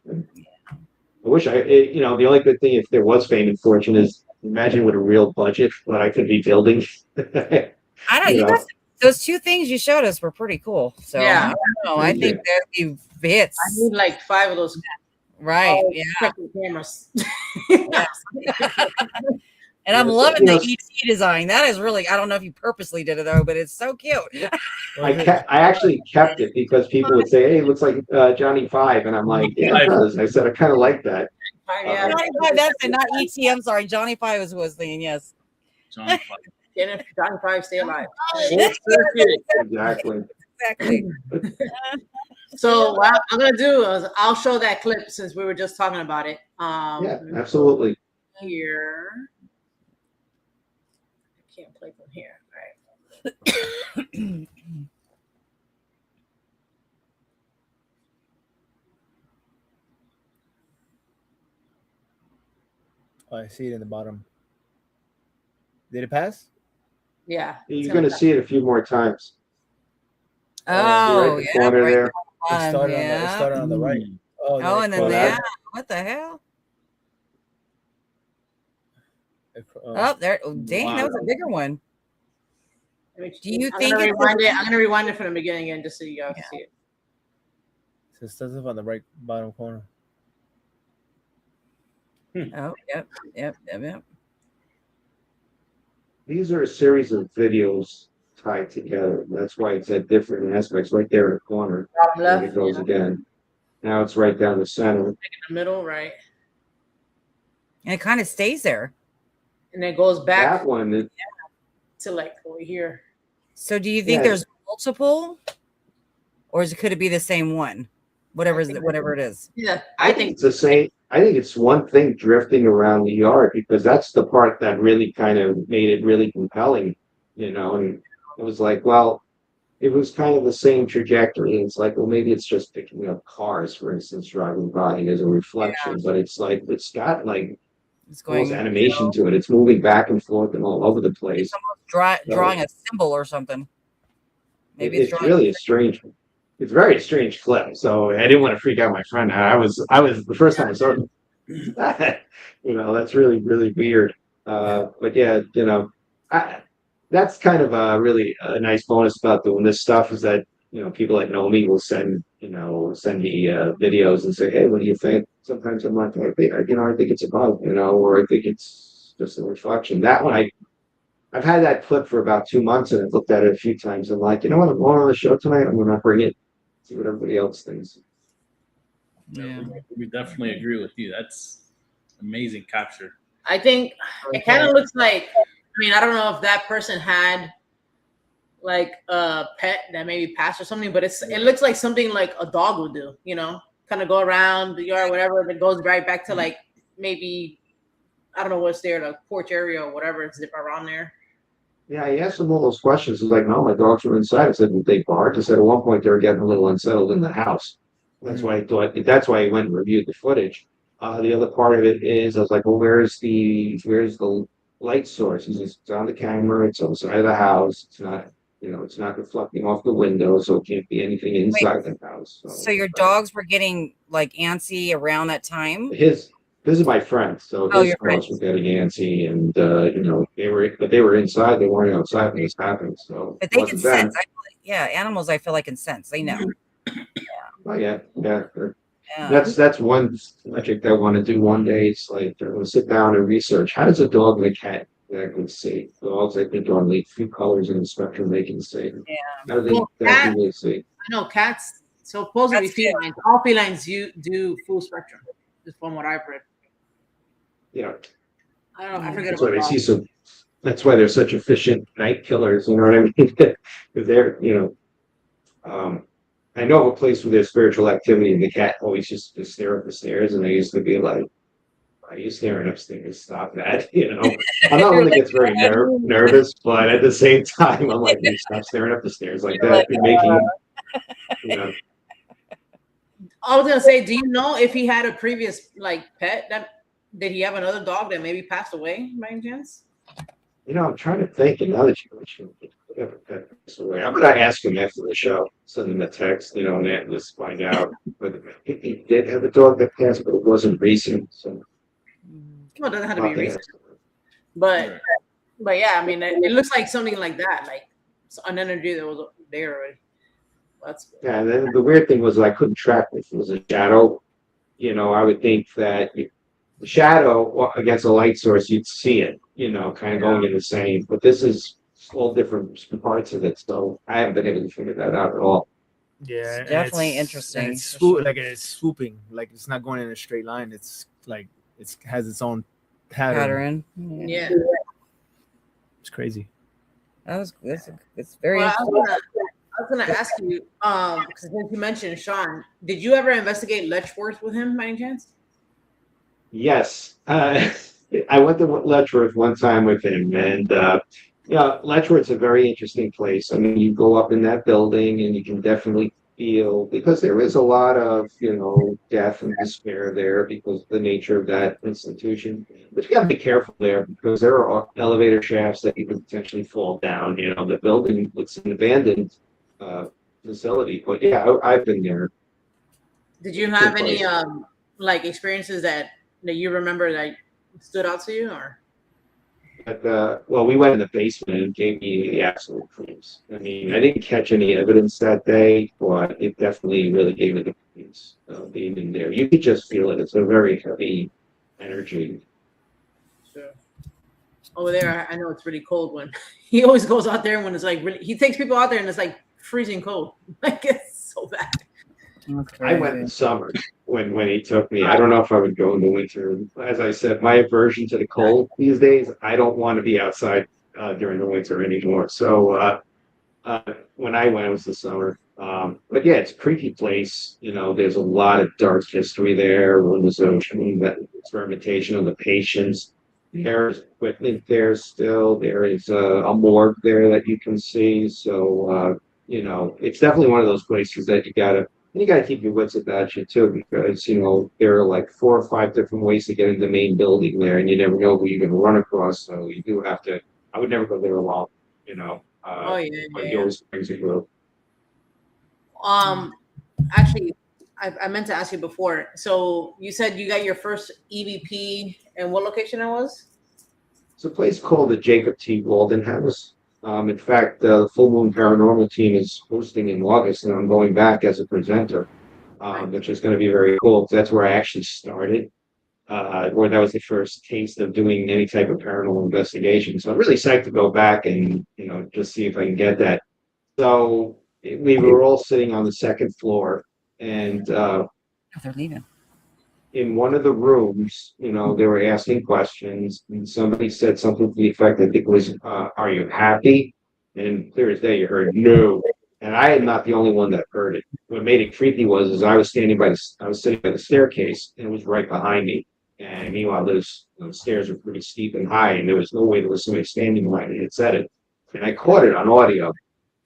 S5: I wish the only good thing if there was fame and fortune is imagine what a real budget what I could be building.
S4: I don't. You guys, those two things you showed us were pretty cool. So I don't know. I think they'd be hits.
S2: I need like 5 of those.
S4: Right.
S2: Cameras.
S4: And I'm loving the ET design. That is really, I don't know if you purposely did it though, but it's so cute.
S5: I actually kept it because people would say, hey, it looks like Johnny Five. And I'm like, yeah, it does. I said, I kind of like that.
S4: Johnny Five, that's it, not ET. I'm sorry. Johnny Five was who I was thinking, yes.
S1: Johnny Five.
S2: Johnny Five, stay alive.
S5: Exactly.
S2: So what I'm going to do is I'll show that clip since we were just talking about it.
S5: Yeah, absolutely.
S2: Here. Can't play from here. All right.
S3: Oh, I see it in the bottom. Did it pass?
S2: Yeah.
S5: You're going to see it a few more times.
S4: Oh,
S5: yeah. Corner
S4: right
S5: there.
S3: It started on the right.
S4: Oh, and then that. What the hell? Oh, there! Oh, dang, that was a bigger one.
S2: Do you think I'm gonna rewind it from the beginning again just so you guys can see it.
S3: So it starts up on the right bottom corner.
S4: Oh, yep.
S5: These are a series of videos tied together. That's why it's at different aspects. Right there in the corner.
S2: Left,
S5: it goes again. Now it's right down the center.
S2: In the middle, right?
S4: And it kind of stays there.
S2: And then goes back.
S5: That one
S2: to like over here.
S4: So do you think there's multiple, or could it be the same one? Whatever it is.
S2: Yeah,
S5: I think it's the same. I think it's one thing drifting around the yard because that's the part that really kind of made it really compelling, and it was like, well, it was kind of the same trajectory. It's like, well, maybe it's just picking up cars, for instance, driving by as a reflection, but it's like, it's got like
S4: It's
S5: almost
S4: going
S5: animation to it. It's moving back and forth and all over the place.
S4: It's almost drawing a symbol or something. Maybe
S5: it's really a strange. It's very strange clip. So I didn't want to freak out my friend. I was the first time I saw it. That's really really weird. But yeah, that's kind of a really a nice bonus about doing this stuff is that people that know me will send me videos and say, hey, what do you think? Sometimes I'm like, I think it's a bug, or I think it's just a reflection. That one I've had that clip for about 2 months and I've looked at it a few times. I'm like, you know what, I'm going on the show tonight. I'm gonna bring it, see what everybody else thinks.
S1: Yeah, we definitely agree with you. That's amazing capture.
S2: I think it kind of looks like, I don't know if that person had like a pet that maybe passed or something, but it looks like something like a dog would do, kind of go around the yard, whatever, and it goes right back to like maybe, I don't know what's there, the porch area or whatever, it's around there.
S5: Yeah, I asked them all those questions. It's like, no, my dogs were inside. I said, well, they barked. I said, at one point they were getting a little unsettled in the house. That's why I thought. That's why I went and reviewed the footage. The other part of it is, I was like, well, where's the light source? It's on the camera. It's on the side of the house. It's not, it's not reflecting off the window, so it can't be anything inside the house.
S4: So your dogs were getting like antsy around that time?
S5: This is my friend, so his dogs were getting antsy, and they were inside. They weren't outside when this happened. So,
S4: but they can sense. Animals, I feel like can sense. They know.
S5: Oh yeah. That's one project I want to do one day. It's like I'm going to sit down and research how does a dog and a cat can see. Dogs, I think, are only a few colors in the spectrum they can see.
S2: Yeah.
S5: How do they really see?
S2: I know cats. Supposedly felines. All felines do full spectrum, just from what I've read.
S5: Yeah.
S2: I don't know. I forget
S5: that's why they see so. That's why they're such efficient night killers. You know what I mean? Because they're, I know of a place where there's spiritual activity, and the cat always just stare up the stairs, and they used to be like, "Why are you staring upstairs? Stop that!" I'm not one that gets very nervous, but at the same time, I'm like, "Stop staring up the stairs like that. You're making."
S2: I was gonna say, do you know if he had a previous pet that? Did he have another dog that maybe passed away by any chance?
S5: I'm trying to think. And now that you mentioned whatever pet passed away, I'm gonna ask him after the show. Send him a text, and let's find out. But he did have a dog that passed, but it wasn't recent. So
S2: well, it doesn't have to be recent. But yeah, it looks like something like that, like an energy that was there already.
S5: Yeah, and then the weird thing was I couldn't track if it was a shadow. I would think that. The shadow against a light source, you'd see it, kind of going in the same. But this is all different parts of it, so I haven't been able to figure that out at all.
S3: Yeah,
S4: it's definitely interesting.
S3: It's it's swooping, like it's not going in a straight line. It's like it has its own pattern.
S2: Yeah,
S3: it's crazy.
S4: It's very.
S2: Well, I was gonna ask you, because since you mentioned Sean, did you ever investigate Letchworth with him by any chance?
S5: Yes, I went to Letchworth one time with him, and Letchworth's a very interesting place. You go up in that building, and you can definitely feel because there is a lot of death and despair there because of the nature of that institution. But you got to be careful there because there are elevator shafts that you can potentially fall down. The building looks an abandoned facility, but yeah, I've been there.
S2: Did you have any experiences that you remember that stood out to you, or?
S5: Well, we went in the basement and it gave me the absolute creeps. I didn't catch any evidence that day, but it definitely really gave me the creeps being in there. You could just feel it. It's a very heavy energy.
S2: Sure. Over there, I know it's really cold when he always goes out there when it's he takes people out there and it's like freezing cold. It's so bad.
S5: I went in summer when he took me. I don't know if I would go in the winter. As I said, my aversion to the cold these days, I don't want to be outside during the winter anymore. So when I went, it was the summer. But yeah, it's a creepy place. There's a lot of dark history there. There's experimentation on the patients. There's equipment there still. There is a morgue there that you can see. So, it's definitely one of those places that you got to And you got to keep your wits about you too, because there are like 4 or 5 different ways to get into the main building there, and you never know who you're going to run across. So you do have to. I would never go there alone.
S2: Oh yeah,
S5: But
S2: yeah.
S5: he always brings a group.
S2: Actually, I meant to ask you before. So you said you got your first EVP, and what location it was?
S5: It's a place called the 𝗟𝗶𝗸𝗀𝗃. In fact, the Full Moon Paranormal team is hosting in August, and I'm going back as a presenter, which is going to be very cool. 'Cause that's where I actually started, where that was the first taste of doing any type of paranormal investigation. So I'm really psyched to go back and just see if I can get that. So we were all sitting on the second floor, and
S4: Oh, they're leaving.
S5: in one of the rooms, they were asking questions, and somebody said something to the effect, I think it was, "Are you happy?" And clear as day, you heard no. And I am not the only one that heard it. What made it creepy was I was sitting by the staircase, and it was right behind me. And meanwhile, those stairs were pretty steep and high, and there was no way there was somebody standing behind it. It said it, and I caught it on audio.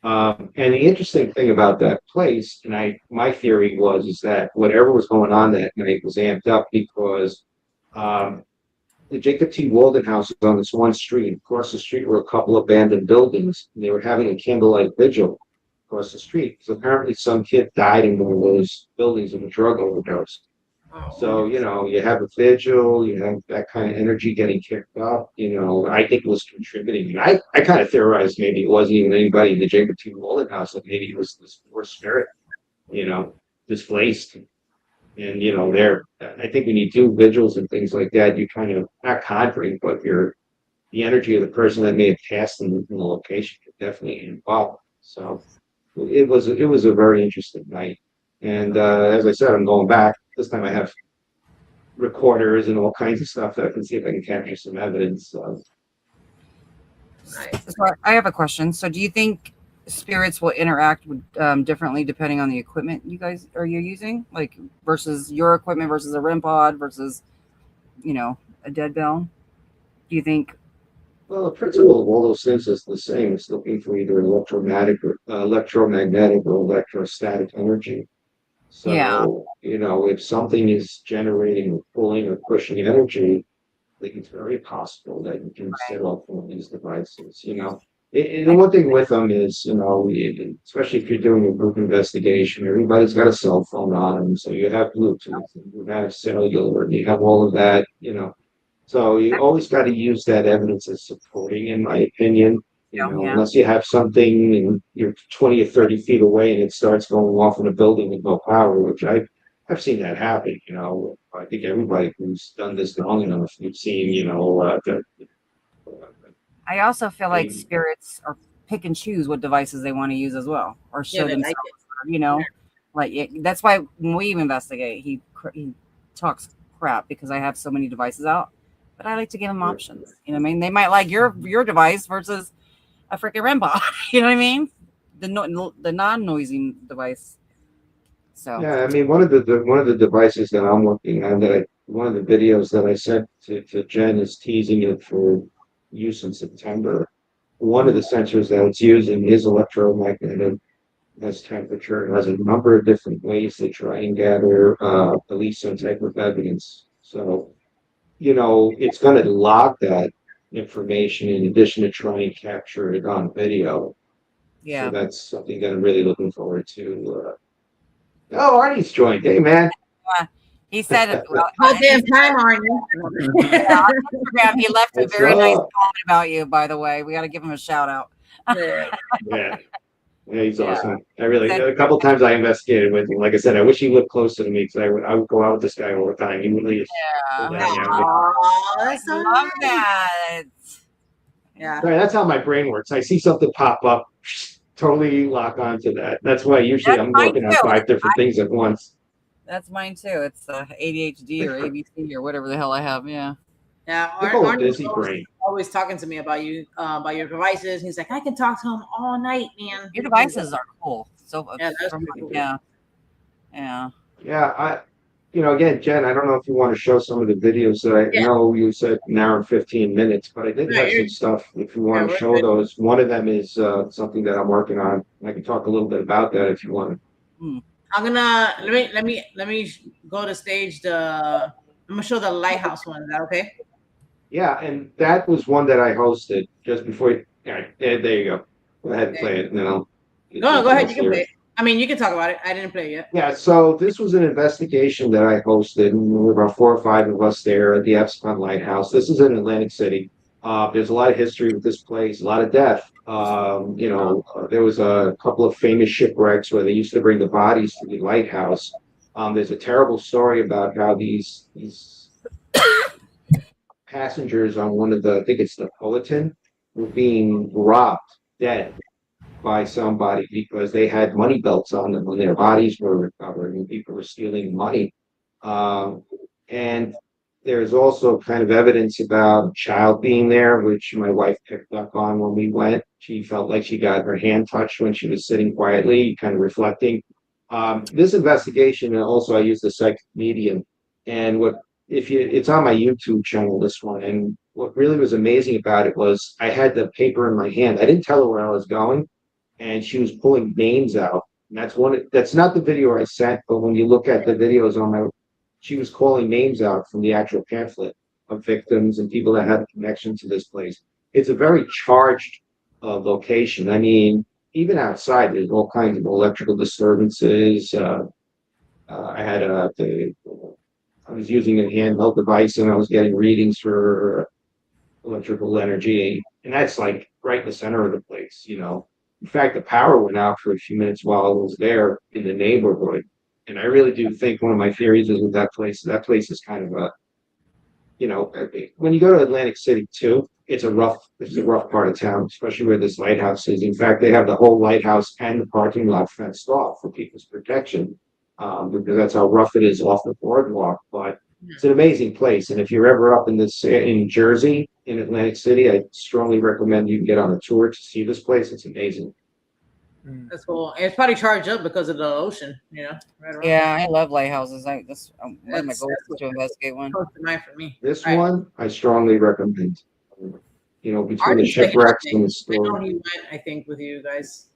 S5: And the interesting thing about that place, and my theory is that whatever was going on that night was amped up because the 𝗟𝗶𝗃𝗀𝗀𝗃 house is on this one street. Across the street were a couple abandoned buildings, and they were having a candlelight vigil across the street. So apparently some kid died in one of those buildings of a drug overdose. So, you have a vigil, you have that kind of energy getting kicked up, I think it was contributing. I kind of theorized maybe it wasn't even anybody in the 𝗟𝗶𝗃𝗀𝗀𝗃 house, like maybe it was this poor spirit, displaced. And, I think when you do vigils and things like that, you kind of, not conjuring, but the energy of the person that may have passed in the location could definitely involve. So it was a very interesting night. And as I said, I'm going back. This time I have recorders and all kinds of stuff that I can see if I can capture some evidence.
S2: Nice.
S4: So I have a question. So do you think spirits will interact with, differently depending on the equipment you're using? Like versus your equipment versus a REM pod versus, a dead bell? Do you think?
S5: Well, the principle of all those things is the same. It's looking for either electromagnetic or electrostatic energy. So,
S4: Yeah.
S5: if something is generating or pulling or pushing energy, I think it's very possible that you can set off one of these devices, And the one thing with them is, especially if you're doing a group investigation, everybody's got a cell phone on them. So you have Bluetooth, and you have cellular, and you have all of that, So you always got to use that evidence as supporting, in my opinion. Unless you have something and you're 20 or 30 feet away and it starts going off in a building with no power, which I've seen that happen. I think everybody who's done this long enough, you've seen,
S4: I also feel like spirits are pick and choose what devices they want to use as well, or show themselves. Like that's why when we investigate, he talks crap because I have so many devices out, but I like to give them options. You know what I mean? They might like your device versus a freaking REM pod. You know what I mean? The non-noisy device. So
S5: yeah, I mean one of the devices that I'm working on one of the videos that I sent to Jen is teasing it for use in September. One of the sensors that it's using is electromagnetic, has temperature, and has a number of different ways to try and gather at least some type of evidence. So, it's going to log that information in addition to try and capture it on video.
S4: yeah.
S5: So that's something that I'm really looking forward to. Artie's joined. Hey, man.
S4: He said,
S2: "How damn time are you?"
S4: He left a very nice comment about you, by the way. We got to give him a shout out.
S5: Yeah, he's awesome. A couple times I investigated with him. Like I said, I wish he lived closer to me because I would go out with this guy all the time. He really is.
S2: I
S4: love that.
S2: Yeah.
S5: Right, that's how my brain works. I see something pop up, totally lock onto that. That's why usually I'm working on 5 different things at once.
S4: That's mine too. It's ADHD or ABC or whatever the hell I have. Yeah.
S2: Yeah.
S5: Busy brain.
S2: Always talking to me about you, about your devices. He's like, I can talk to him all night, man.
S4: Your devices are cool. So
S2: yeah, that's pretty cool.
S4: Yeah.
S5: Again, Jen, I don't know if you want to show some of the videos that I know you said an hour and 15 minutes, but I did have some stuff if you want to show those. One of them is something that I'm working on. I can talk a little bit about that if you want.
S2: I'm gonna let me go to stage I'm gonna show the lighthouse one. Is that okay?
S5: Yeah, and that was one that I hosted just before. All right, there you go. Go ahead and play it, and then I'll.
S2: No, go ahead. You can play it. I mean, you can talk about it. I didn't play it yet.
S5: Yeah, so this was an investigation that I hosted, and there were about 4 or 5 of us there at the 𝗵𝘂𝗏 Lighthouse. This is in Atlantic City. There's a lot of history with this place, a lot of death. There was a couple of famous shipwrecks where they used to bring the bodies to the lighthouse. There's a terrible story about how these passengers on one of the, I think it's the 𝗟𝗏𝗽𝗀, were being robbed dead by somebody because they had money belts on them when their bodies were recovered and people were stealing money. And there's also kind of evidence about a child being there, which my wife picked up on when we went. She felt like she got her hand touched when she was sitting quietly, kind of reflecting. This investigation, and also I used the psychic medium, and it's on my YouTube channel, this one. And what really was amazing about it was I had the paper in my hand. I didn't tell her where I was going, and she was pulling names out. And that's not the video I sent, but when you look at the videos she was calling names out from the actual pamphlet of victims and people that had a connection to this place. It's a very charged location. I mean, even outside, there's all kinds of electrical disturbances. I was using a handheld device and I was getting readings for electrical energy, and that's like right in the center of the place, In fact, the power went out for a few minutes while I was there in the neighborhood. And I really do think one of my theories is with that place is kind of when you go to Atlantic City too, it's a rough part of town, especially where this lighthouse is. In fact, they have the whole lighthouse and the parking lot fenced off for people's protection, because that's how rough it is off the boardwalk. But it's an amazing place. And if you're ever up in Jersey, in Atlantic City, I strongly recommend you can get on a tour to see this place. It's amazing.
S2: That's cool. And it's probably charged up because of the ocean, Right around.
S4: Yeah, I love lighthouses. That's one of my goals to investigate one.
S2: Close to mine for me.
S5: This one, I strongly recommend. Between the shipwrecks and the story.
S2: I know he went, I think, with you guys.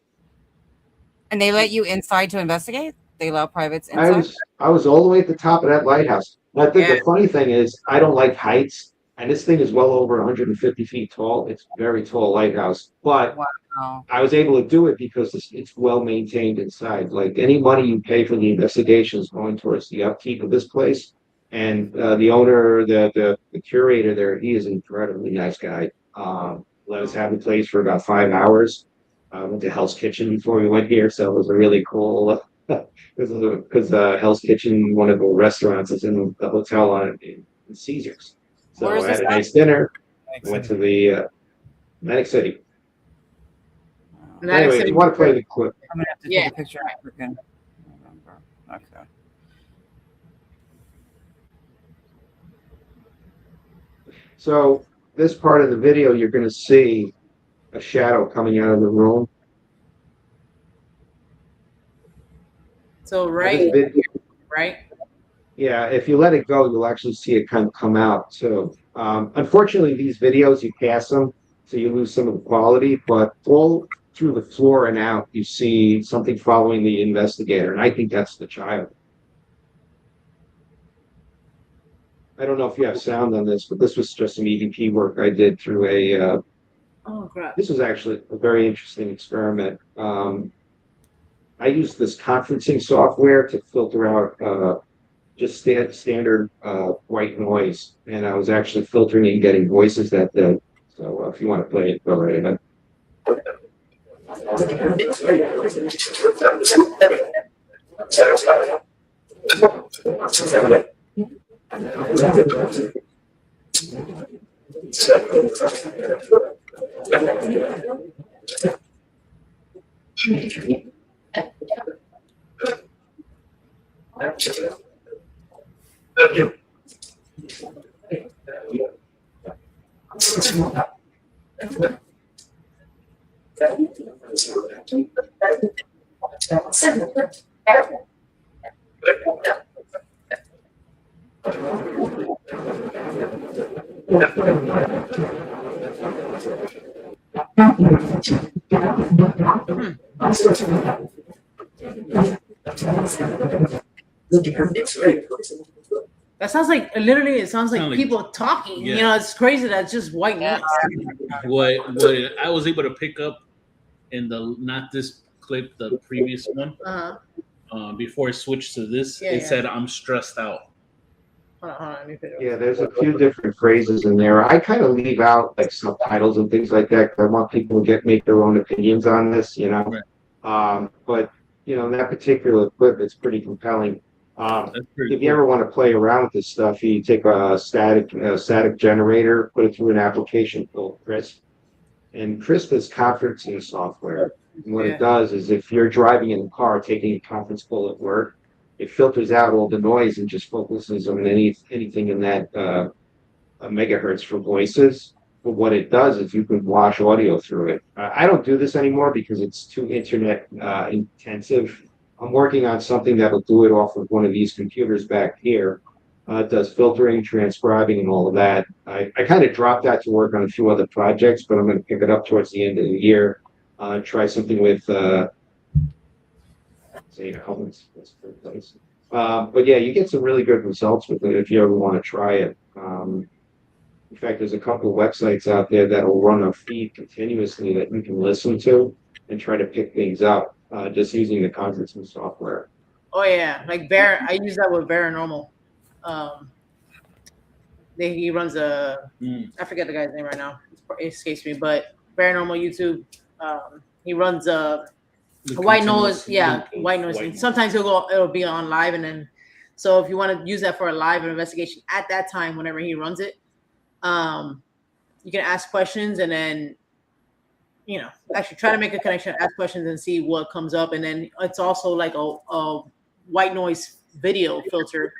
S4: And they let you inside to investigate? They allow privates inside?
S5: I was all the way at the top of that lighthouse. And I think the funny thing is, I don't like heights. And this thing is well over 150 feet tall. It's a very tall lighthouse. But I was able to do it because it's well maintained inside. Like any money you pay for the investigation is going towards the upkeep of this place. And the owner, the curator there, he is an incredibly nice guy. Let us have the place for about 5 hours. Went to Hell's Kitchen before we went here, so it was a really cool. Because Hell's Kitchen, one of the restaurants, is in the hotel in Caesars. So I had a nice dinner. Went to the Atlantic City. Anyway, if you want to play the clip.
S4: I'm going to have to take a picture of it. Okay.
S5: So this part of the video, you're going to see a shadow coming out of the room.
S2: So right? Yeah,
S5: if you let it go, you'll actually see it kind of come out too. Unfortunately, these videos, you pass them, so you lose some of the quality, but all through the floor and out, you see something following the investigator, and I think that's the child. I don't know if you have sound on this, but this was just some EVP work I did through a.
S2: Oh crap!
S5: This was actually a very interesting experiment. I used this conferencing software to filter out just standard white noise, and I was actually filtering and getting voices that day. So if you want to play it, go right ahead.
S2: That sounds like literally. It sounds like
S1: Sound like-
S2: people talking.
S1: Yeah.
S2: You know, it's crazy. That's just white noise.
S1: What I was able to pick up in the not this clip, the previous one, before I switched to this,
S2: Yeah,
S1: it
S2: yeah.
S1: said I'm stressed out.
S2: Hold on, let me put it up.
S5: Yeah, there's a few different phrases in there. I kind of leave out like subtitles and things like that because I want people to make their own opinions on this, you know.
S1: Right.
S5: But you know, that particular clip, it's pretty compelling.
S1: That's pretty
S5: If you ever want to play around with this stuff, you take a static generator, put it through an application called Crisp, and Crisp is conferencing software. And what it does is, if you're driving in the car, taking a conference call at work, it filters out all the noise and just focuses on anything in that megahertz for voices. But what it does is you can wash audio through it. I don't do this anymore because it's too internet intensive. I'm working on something that'll do it off of one of these computers back here. It does filtering, transcribing, and all of that. I kind of dropped that to work on a few other projects, but I'm going to pick it up towards the end of the year. Try something with, say, Helmets. But yeah, you get some really good results with it if you ever want to try it. In fact, there's a couple of websites out there that will run a feed continuously that you can listen to and try to pick things up just using the conferencing software.
S2: Oh yeah, like I use that with Paranormal. He runs a I forget the guy's name right now. It escapes me, but Paranormal YouTube. He runs a white noise, white noise. And sometimes it'll be on live, and then so if you want to use that for a live investigation at that time, whenever he runs it, you can ask questions and then actually try to make a connection, ask questions, and see what comes up. And then it's also like a white noise video filter.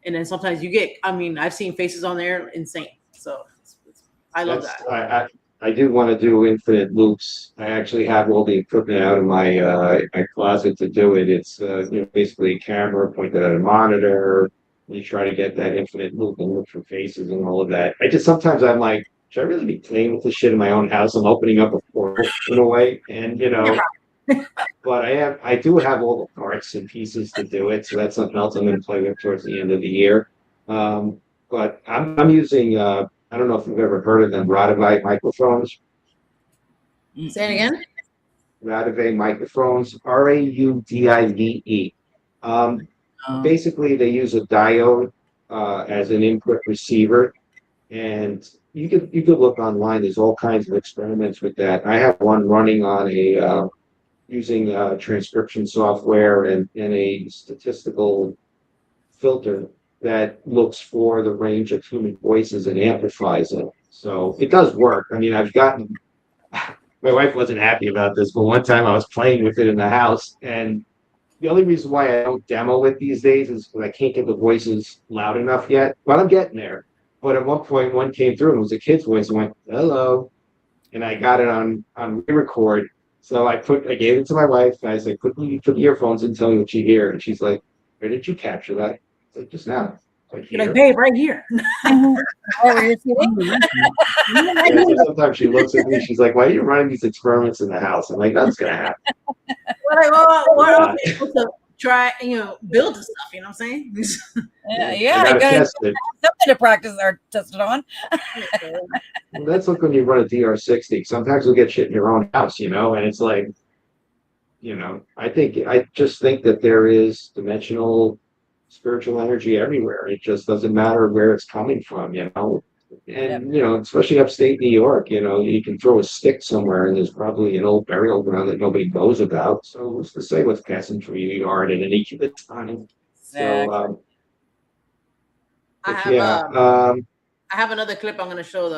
S2: And then sometimes you get, I've seen faces on there, insane. So I love that.
S5: I do want to do infinite loops. I actually have all the equipment out of my closet to do it. It's basically a camera pointed at a monitor. You try to get that infinite loop and look for faces and all of that. Sometimes I'm like, should I really be playing with this shit in my own house? I'm opening up a portal in a way, and but I do have all the parts and pieces to do it. So that's something else I'm going to play with towards the end of the year. But I'm using I don't know if you've ever heard of them, 𝗏𝗏𝗽 microphones.
S2: Say it again.
S5: 𝗏𝗏𝗽 microphones, RAUDIVE. Basically, they use a diode as an input receiver, and you could look online. There's all kinds of experiments with that. I have one running on using transcription software and a statistical filter that looks for the range of human voices and amplifies it. So it does work. I've gotten. My wife wasn't happy about this, but one time I was playing with it in the house, and the only reason why I don't demo it these days is because I can't get the voices loud enough yet. But I'm getting there. But at one point, one came through and it was a kid's voice and went, "Hello," and I got it on re-record. So I gave it to my wife. And I said, "Quickly put the earphones in, tell me what you hear." And she's like, "Where did you capture that?" I said, "Just now."
S2: You're like, "Babe, right here."
S5: Sometimes she looks at me. She's like, "Why are you running these experiments in the house?" I'm like, "That's gonna happen."
S2: What else are you supposed to try? Build the stuff. You know what I'm saying?
S4: I got something to practice or test it on.
S5: Well, that's like when you run a DR60. Sometimes you'll get shit in your own house, and it's like, I just think that there is dimensional spiritual energy everywhere. It just doesn't matter where it's coming from, And especially upstate New York, you can throw a stick somewhere and there's probably an old burial ground that nobody knows about. So who's to say what's passing through your yard at any given time?
S4: Exactly.
S2: I have another clip I'm going to show.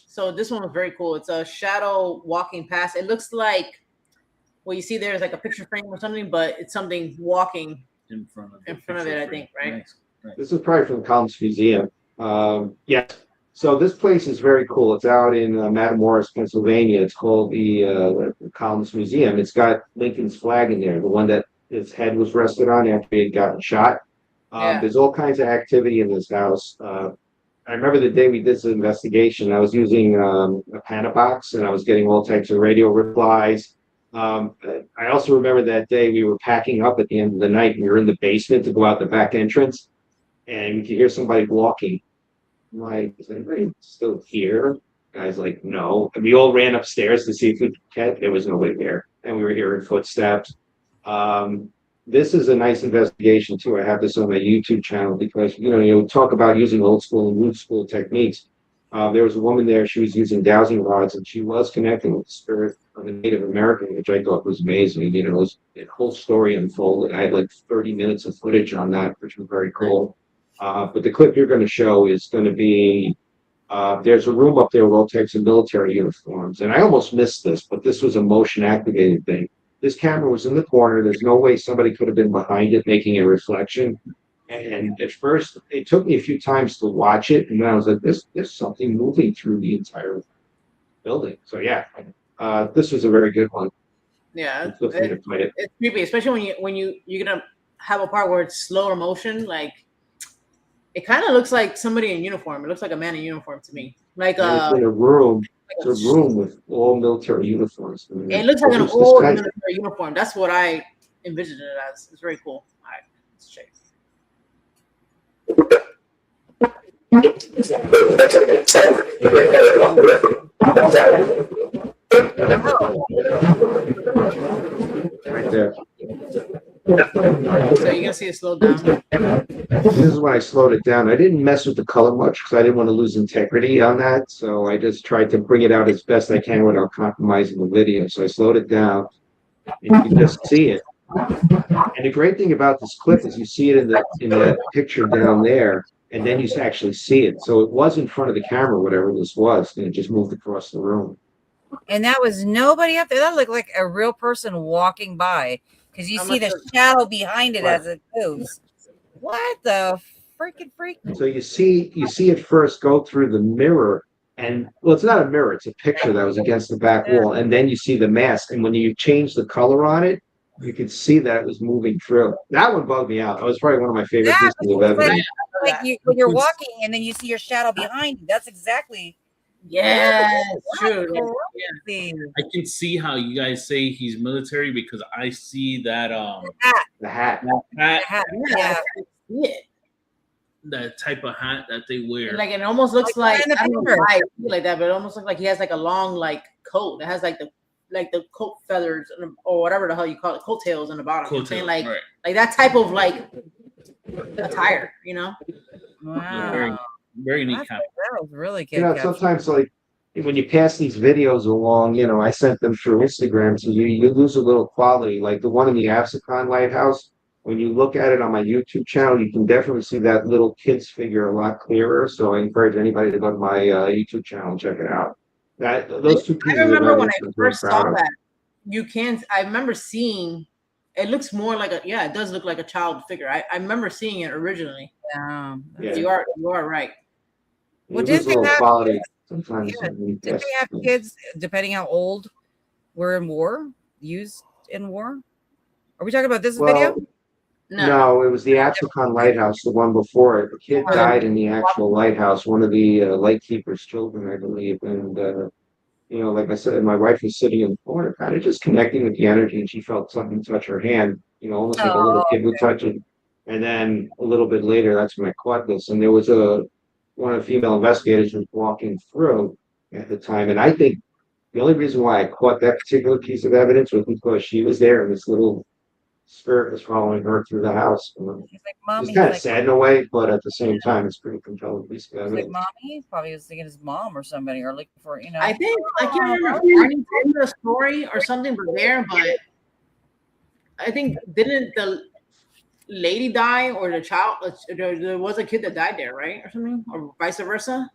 S2: So this one was very cool. It's a shadow walking past. It looks like what you see there is like a picture frame or something, but it's something walking in front of it, I think, right?
S1: Nice.
S5: This is probably from the 𝗏𝗏𝗃 Museum. Yes. So this place is very cool. It's out in Matamoros, Pennsylvania. It's called the 𝗏𝗏𝗃 Museum. It's got Lincoln's flag in there, the one that his head was rested on after he had gotten shot. There's all kinds of activity in this house. I remember the day we did this investigation, I was using a Panabox, and I was getting all types of radio replies. I also remember that day we were packing up at the end of the night. We were in the basement to go out the back entrance, and we could hear somebody walking. I'm like, is anybody still here? Guy's like, no. And we all ran upstairs to see if we could catch. There was nobody there, and we were hearing footsteps. This is a nice investigation too. I have this on my YouTube channel because you talk about using old school and new school techniques. There was a woman there. She was using dowsing rods, and she was connecting with the spirit of a Native American, which I thought was amazing. It was the whole story unfolded. I had like 30 minutes of footage on that, which was very cool. But the clip you're going to show is going to be. There's a room up there with all types of military uniforms, and I almost missed this, but this was a motion activated thing. This camera was in the corner. There's no way somebody could have been behind it making a reflection. And at first, it took me a few times to watch it, and then I was like, "There's something moving through the entire building." So yeah, this was a very good one.
S2: Yeah,
S5: it's
S2: creepy, especially when you're gonna have a part where it's slower motion. Like it kind of looks like somebody in uniform. It looks like a man in uniform to me. Like
S5: it's in a room. It's a room with all military uniforms.
S2: It looks like an old military uniform. That's what I envisioned it as. It's very cool. All right, let's check.
S5: Right there.
S2: So you're gonna see it slow down.
S5: This is when I slowed it down. I didn't mess with the color much because I didn't want to lose integrity on that. So I just tried to bring it out as best I can without compromising the video. So I slowed it down, and you can just see it. And the great thing about this clip is you see it in the picture down there, and then you actually see it. So it was in front of the camera, whatever this was, and it just moved across the room.
S4: And that was nobody up there. That looked like a real person walking by because you see the shadow behind it as it goes. What the freaking freak?
S5: So you see it first go through the mirror, and well, it's not a mirror; it's a picture that was against the back wall, and then you see the mask. And when you change the color on it, you could see that it was moving through. That one bugged me out. That was probably one of my favorite pieces of evidence.
S4: When you're walking and then you see your shadow behind you. That's exactly.
S2: Yeah, true.
S1: Yeah. I can see how you guys say he's military because I see that
S5: the hat.
S2: Yeah.
S1: That type of hat that they wear.
S2: Like it almost looks like I don't know why I feel like that, but it almost looks like he has like a long like coat that has like the coat feathers or whatever the hell you call it, coattails in the bottom. Like that type of like attire,
S4: Wow.
S1: Very neat cap.
S4: That was really good.
S5: Sometimes like when you pass these videos along, I sent them through Instagram, so you lose a little quality. Like the one in the 𝗟𝗂𝗃𝗀 lighthouse, when you look at it on my YouTube channel, you can definitely see that little kid's figure a lot clearer. So I encourage anybody to go to my YouTube channel and check it out. Those two pieces.
S2: I remember when I first saw that. I remember seeing. It looks more like it does look like a child figure. I remember seeing it originally.
S4: Yeah.
S2: You are right.
S4: Well, did they have
S5: quality sometimes?
S4: Did they have kids, depending how old, were in war, used in war? Are we talking about this video?
S5: No, it was the 𝗟𝗃𝗃𝗀 lighthouse, the one before it. The kid died in the actual lighthouse, one of the lightkeeper's children, I believe. And like I said, my wife was sitting in the corner, kind of just connecting with the energy, and she felt something touch her hand, almost like a little kid would touch it. And then a little bit later, that's when I caught this. And there was one of the female investigators was walking through at the time. And I think the only reason why I caught that particular piece of evidence was because she was there and this little spirit was following her through the house. It's kind of sad in a way, but at the same time, it's pretty compelling piece of evidence.
S4: Like mommy, probably was thinking his mom or somebody, or looking for,
S2: I think I can't remember if the story or something was there, but I think didn't the lady die or the child? There was a kid that died there, right, or something, or vice versa.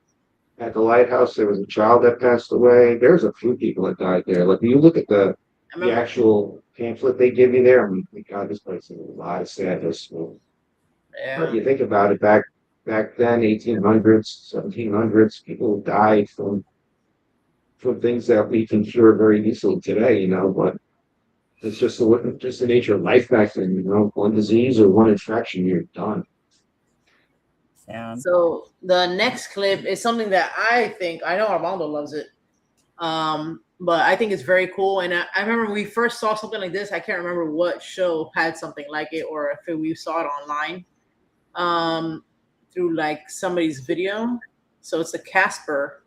S5: At the lighthouse, there was a child that passed away. There's a few people that died there. Like you look at the actual pamphlet they give you there. I mean, God, this place is a lot of sadness. But you think about it, back then, 1800s, 1700s, people died from things that we can cure very easily today. But it's just the nature of life back then. One disease or one infection, you're done.
S2: So the next clip is something that I know Armando loves it. But I think it's very cool. And I remember when we first saw something like this. I can't remember what show had something like it, or if we saw it online through like somebody's video. So it's a Casper.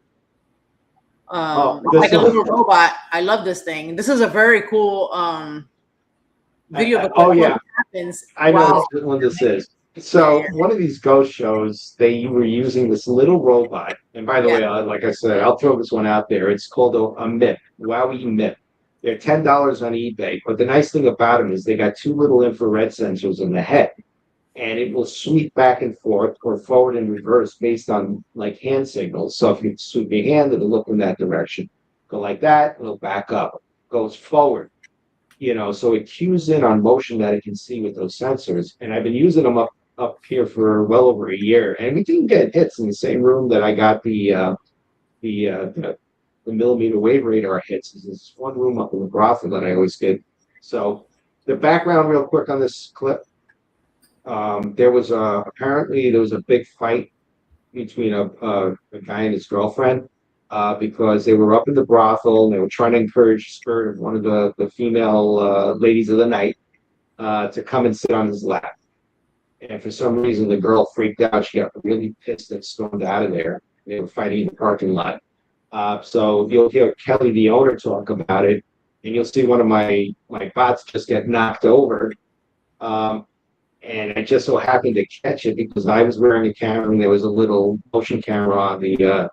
S2: Like a little robot. I love this thing. This is a very cool video.
S5: Yeah,
S2: happens.
S5: I know what this is. So one of these ghost shows, they were using this little robot. And by the way, like I said, I'll throw this one out there. It's called a 𝗵𝗍. 𝗬𝗶. They're $10 on eBay. But the nice thing about them is they got 2 little infrared sensors in the head. And it will sweep back and forth or forward and reverse based on like hand signals. So if you sweep your hand, it'll look in that direction. Go like that, it'll back up. Goes forward. You know, so it cues in on motion that it can see with those sensors. And I've been using them up here for well over a year. And we didn't get hits in the same room that I got the millimeter wave radar hits. There's this one room up in the brothel that I always get. So the background real quick on this clip. Apparently there was a big fight between a guy and his girlfriend because they were up in the brothel and they were trying to encourage the spirit of one of the female ladies of the night to come and sit on his lap. And for some reason, the girl freaked out. She got really pissed and stormed out of there. They were fighting in the parking lot. So you'll hear Kelly, the owner, talk about it, and you'll see one of my bots just get knocked over. And I just so happened to catch it because I was wearing a camera and there was a little motion camera on the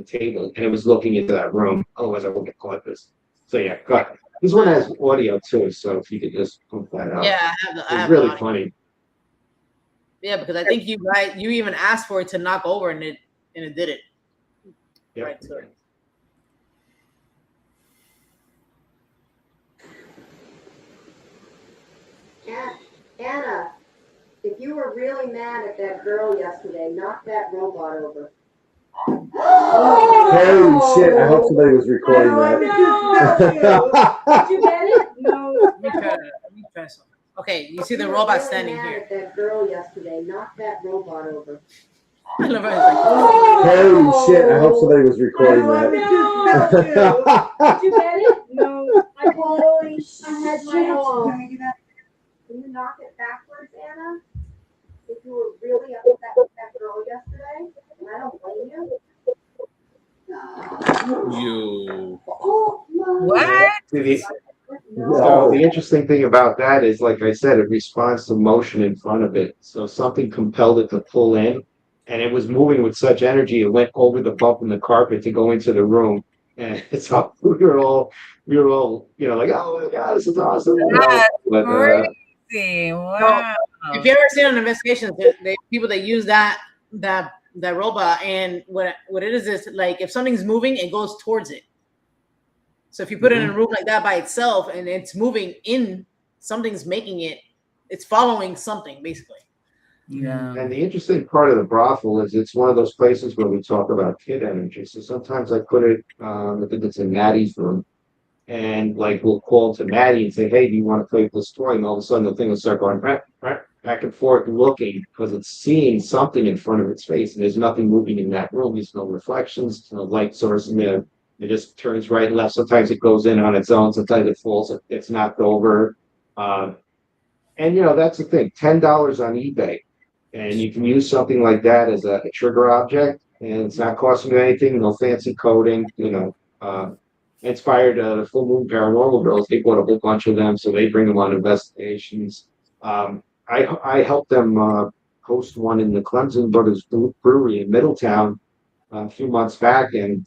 S5: table, and it was looking into that room. Otherwise, I won't get caught this. So yeah, go ahead. This one has audio too, so if you could just pump that out.
S2: Yeah,
S5: it's really funny.
S2: Yeah, because I think you even asked for it to knock over, and it did it.
S5: Yep.
S2: Right to it.
S6: Anna, if you were really mad at that girl yesterday, knock that robot over.
S5: Holy shit, I hope somebody was recording that.
S6: Did you get it? No.
S2: Let me try something. Okay, you see the robot standing
S6: mad
S2: here.
S6: At that girl yesterday, knock that robot over.
S2: I love how it's like,
S5: Holy shit, I hope somebody was recording that.
S6: Did you get it? No. Holy shit. I had my own. Can you knock it backwards, Anna? If you were really upset with that girl yesterday, and I don't blame you.
S4: What?
S5: So the interesting thing about that is, like I said, it responds to motion in front of it. So something compelled it to pull in, and it was moving with such energy, it went over the bump in the carpet to go into the room. And so we were all, like, oh my God, this is awesome. But,
S4: crazy. Wow.
S2: So, if you ever seen an investigation, the people that use that robot, and what it is like, if something's moving, it goes towards it. So if you put it in a room like that by itself and it's moving in, something's making it, it's following something basically.
S4: Yeah.
S5: And the interesting part of the brothel is it's one of those places where we talk about kid energy. So sometimes I put it, I think it's in Maddie's room, and like we'll call to Maddie and say, hey, do you want to play with this toy? And all of a sudden the thing will start going back and forth looking because it's seeing something in front of its face, and there's nothing moving in that room. There's no reflections, no light source in there. It just turns right and left. Sometimes it goes in on its own. Sometimes it falls. It's knocked over. And that's the thing. $10 on eBay, and you can use something like that as a trigger object, and it's not costing you anything. No fancy coding. Inspired the Full Moon Paranormal Girls. They bought a whole bunch of them, so they bring them on investigations. I helped them host one in the Clemson Brothers Brewery in Middletown a few months back, and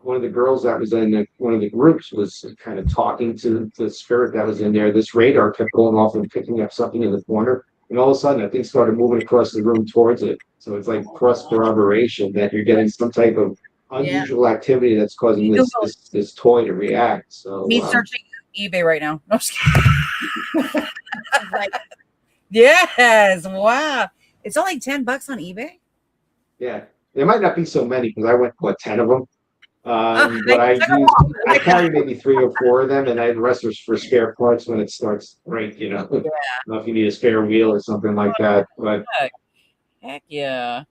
S5: one of the girls that was in one of the groups was kind of talking to the spirit that was in there. This radar kept going off and picking up something in the corner, and all of a sudden that thing started moving across the room towards it. So it's like cross corroboration that you're getting some type of unusual activity that's causing this toy to react. So
S4: me searching eBay right now. No, I'm just kidding. Yes, wow. It's only $10 on eBay.
S5: Yeah, there might not be so many because I went 10 of them. But I carry maybe 3 or 4 of them, and the rest are for spare parts when it starts to break. I don't know if you need a spare wheel or something like that. But
S4: heck yeah!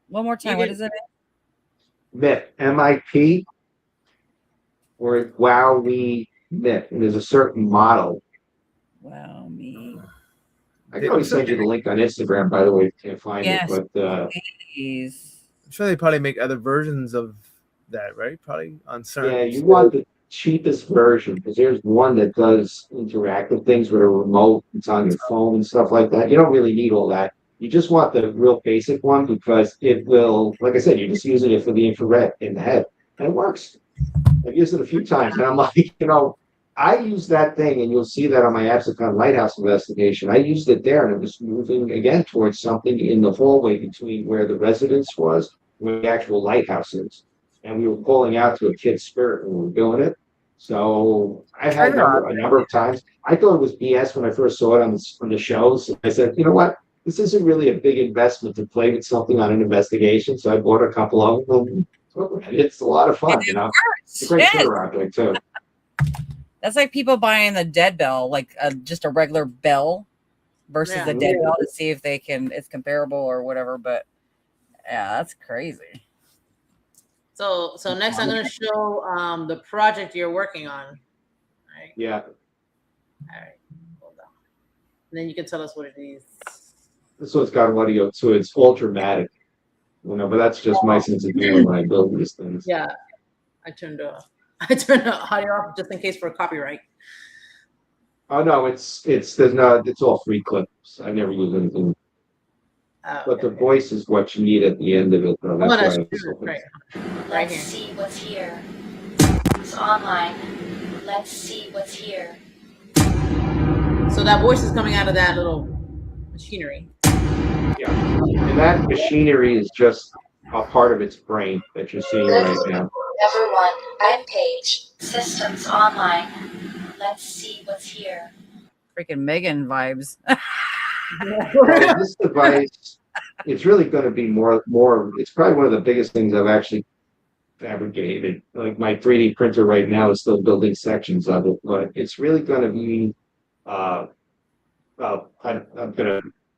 S4: One more time. What is it?
S5: MIP, MIP, or 𝗟𝗏𝗽, and there's a certain model.
S4: Wow, me.
S5: I can always send you the link on Instagram, by the way, if you can't find
S4: Yes,
S5: it. But
S4: please.
S3: I'm sure they probably make other versions of that, right? Probably on certain.
S5: yeah, you want the cheapest version because there's one that does interactive things with a remote. It's on your phone and stuff like that. You don't really need all that. You just want the real basic one because it will, like I said, you're just using it for the infrared in the head, and it works. I've used it a few times, and I'm like, I use that thing, and you'll see that on my Absecon Lighthouse investigation. I used it there, and it was moving again towards something in the hallway between where the residence was and where the actual lighthouse is. And we were calling out to a kid's spirit when we were doing it. So I've had a number of times. I thought it was BS when I first saw it on the shows. I said, you know what? This isn't really a big investment to play with something on an investigation. So I bought a couple of them. It's a lot of fun, It's a great Twitter object, too.
S4: That's like people buying the dead bell, like just a regular bell versus the dead bell to see if it's comparable or whatever. But yeah, that's crazy.
S2: So next I'm going to show the project you're working on. All right.
S5: Yeah.
S2: All right. Hold on. And then you can tell us what it is.
S5: This one's got audio too. It's all dramatic. But that's just my sense of humor when I build these things.
S2: Yeah. I turned the audio off just in case for copyright.
S5: Oh no, it's all free clips. I never use anything. But the voice is what you need at the end of it. Though. That's
S2: right
S6: Let's
S2: here.
S6: see what's here. It's online. Let's see what's here.
S2: So that voice is coming out of that little machinery.
S5: Yeah, and that machinery is just a part of its brain that you're seeing right now.
S6: Everyone, I'm Paige. Systems online. Let's see what's here.
S4: Freaking Megan vibes.
S5: Well, this device, it's really going to be more. It's probably one of the biggest things I've actually fabricated. Like my 3D printer right now is still building sections of it, but it's really going to be.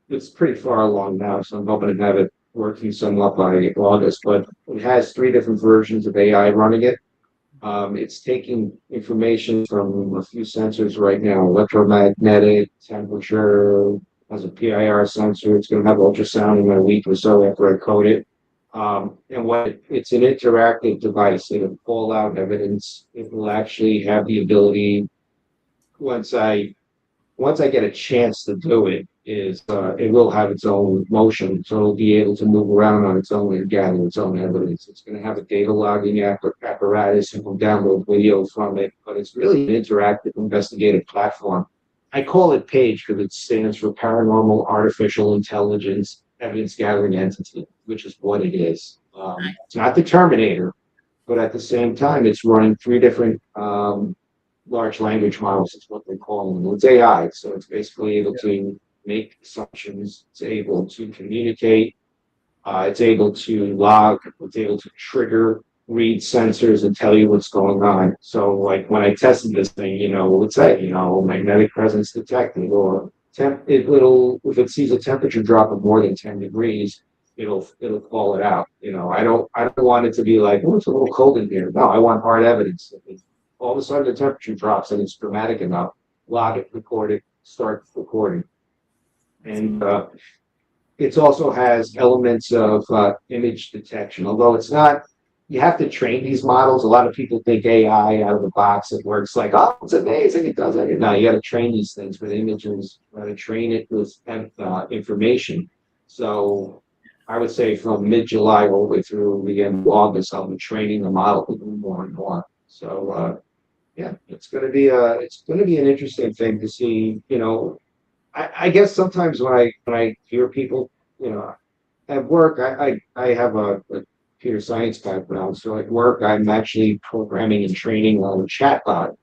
S5: It's pretty far along now, so I'm hoping to have it working somewhat by August. But it has 3 different versions of AI running it. It's taking information from a few sensors right now: electromagnetic, temperature. Has a PIR sensor. It's going to have ultrasound in a week or so after I code it. And it's an interactive device. It'll call out evidence. It will actually have the ability, once I get a chance to do it, it will have its own motion. So it'll be able to move around on its own and gather its own evidence. It's going to have a data logging apparatus and will download video from it. But it's really an interactive investigative platform. I call it PAGE because it stands for Paranormal Artificial Intelligence Evidence Gathering Entity, which is what it is. It's not the Terminator, but at the same time, it's running 3 different large language models, is what they call them. It's AI, so it's basically able to make assumptions. It's able to communicate. It's able to log. It's able to trigger, read sensors, and tell you what's going on. So, like when I tested this thing, it would say, magnetic presence detected, or if it sees a temperature drop of more than 10 degrees, it'll call it out. I don't want it to be like, oh, it's a little cold in here. No, I want hard evidence. All of a sudden the temperature drops and it's dramatic enough. Log it, record it, start recording. And it also has elements of image detection, although it's not. You have to train these models. A lot of people think AI out of the box, it works like, oh, it's amazing, it does it. No, you got to train these things with images, you got to train it with information. So I would say from mid-July all the way through the end of August, I'll be training the model more and more. So yeah, it's going to be an interesting thing to see. I guess sometimes when I hear people, at work, I have a computer science background, so at work I'm actually programming and training on a chatbot.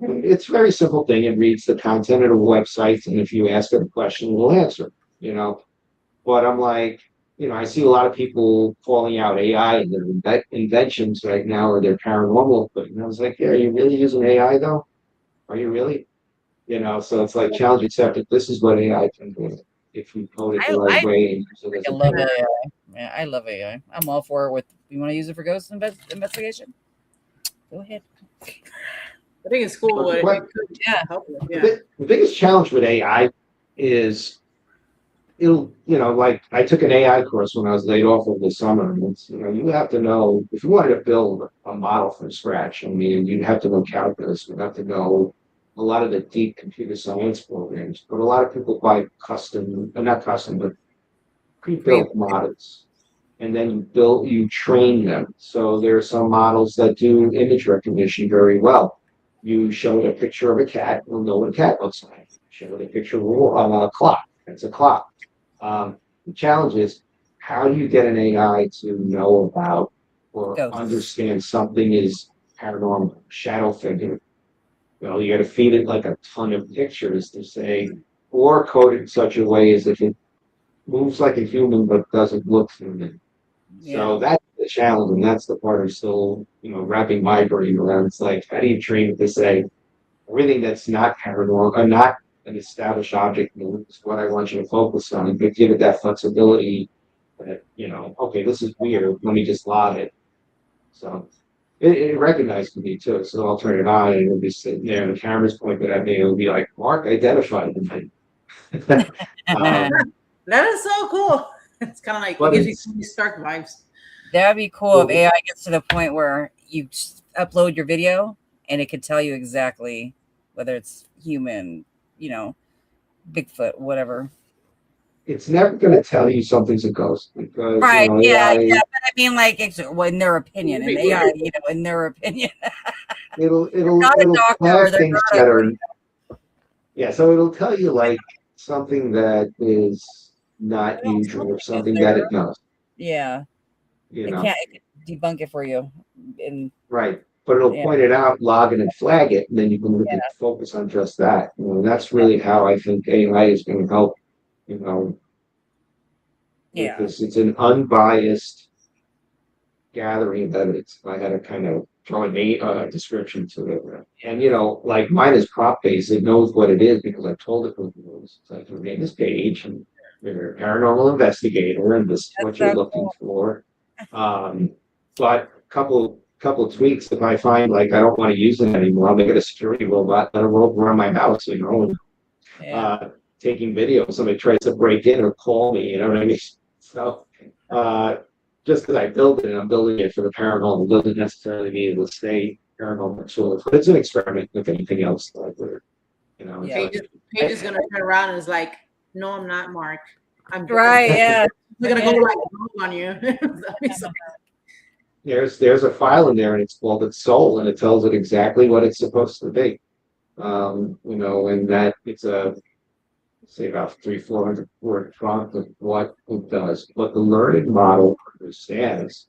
S5: And it's a very simple thing. It reads the content of the website, and if you ask it a question, it will answer. But I'm like, I see a lot of people calling out AI and their inventions right now, or their paranormal equipment. And I was like, yeah, are you really using AI though? Are you really? So it's like challenge accepted. This is what AI can do if you code it the right way.
S4: I love AI. Yeah, I love AI. I'm all for it. With you want to use it for ghost investigation? Go ahead.
S2: I think it's cool.
S5: But
S2: What it could
S4: Yeah.
S2: help with.
S5: The,
S2: Yeah.
S5: the biggest challenge with AI is it'll, like I took an AI course when I was laid off over the summer. And it's, you have to know if you wanted to build a model from scratch. I mean, you'd have to know calculus. You'd have to know a lot of the deep computer science programs. But a lot of people buy custom, not custom, but pre-built models. And then you train them. So there are some models that do image recognition very well. You show it a picture of a cat, you'll know what a cat looks like. Show it a picture of a clock, it's a clock. The challenge is, how do you get an AI to know about or
S4: Ghosts.
S5: understand something is paranormal, shadow figure? Well, you got to feed it like a ton of pictures to say, or code it in such a way as if it moves like a human but doesn't look human. So that's the challenge, and that's the part I'm still, wrapping my brain around. It's like, how do you train it to say everything that's not paranormal or not an established object is what I want you to focus on, but give it that flexibility that, okay, this is weird, let me just log it. So it recognized me too. So I'll turn it on and it'll be sitting there and the camera's pointed at me. It'll be like, Mark identified me.
S2: That is so cool. It's kind of like, it gives you Tony Stark vibes.
S4: That'd be cool if AI gets to the point where you upload your video and it could tell you exactly whether it's human, Bigfoot, whatever.
S5: It's never going to tell you something's a ghost because
S4: right,
S5: AI,
S4: yeah. But I mean, like, it's in their opinion, and AI, in their opinion,
S5: it'll
S4: doctor,
S5: have things that are, so it'll tell you like something that is not usual or something that it knows.
S4: Yeah, it can debunk it for you,
S5: right. But it'll point it out, log it, and flag it, and then you can focus on just that. That's really how I think AI is going to help. It's an unbiased gathering of evidence. I had to kind of throw a description to it, and like mine is prop based. It knows what it is because I told it what it was. It's like, your name is Paige, and you're a paranormal investigator, and this is what you're looking for. But couple tweaks. If I find like I don't want to use it anymore, I'll make it a security robot that'll roll around my house, taking video. Somebody tries to break in or call me, you know what I mean? So just because I build it and I'm building it for the paranormal doesn't necessarily mean it will stay paranormal. But it's an experiment with anything else.
S2: Paige is gonna turn around and is like, no, I'm not, Mark. I'm
S4: right, yeah.
S2: We're gonna go like on you.
S5: There's a file in there and it's called its soul and it tells it exactly what it's supposed to be. And that it's say about 300-400 word prompt of what it does. But the learned model understands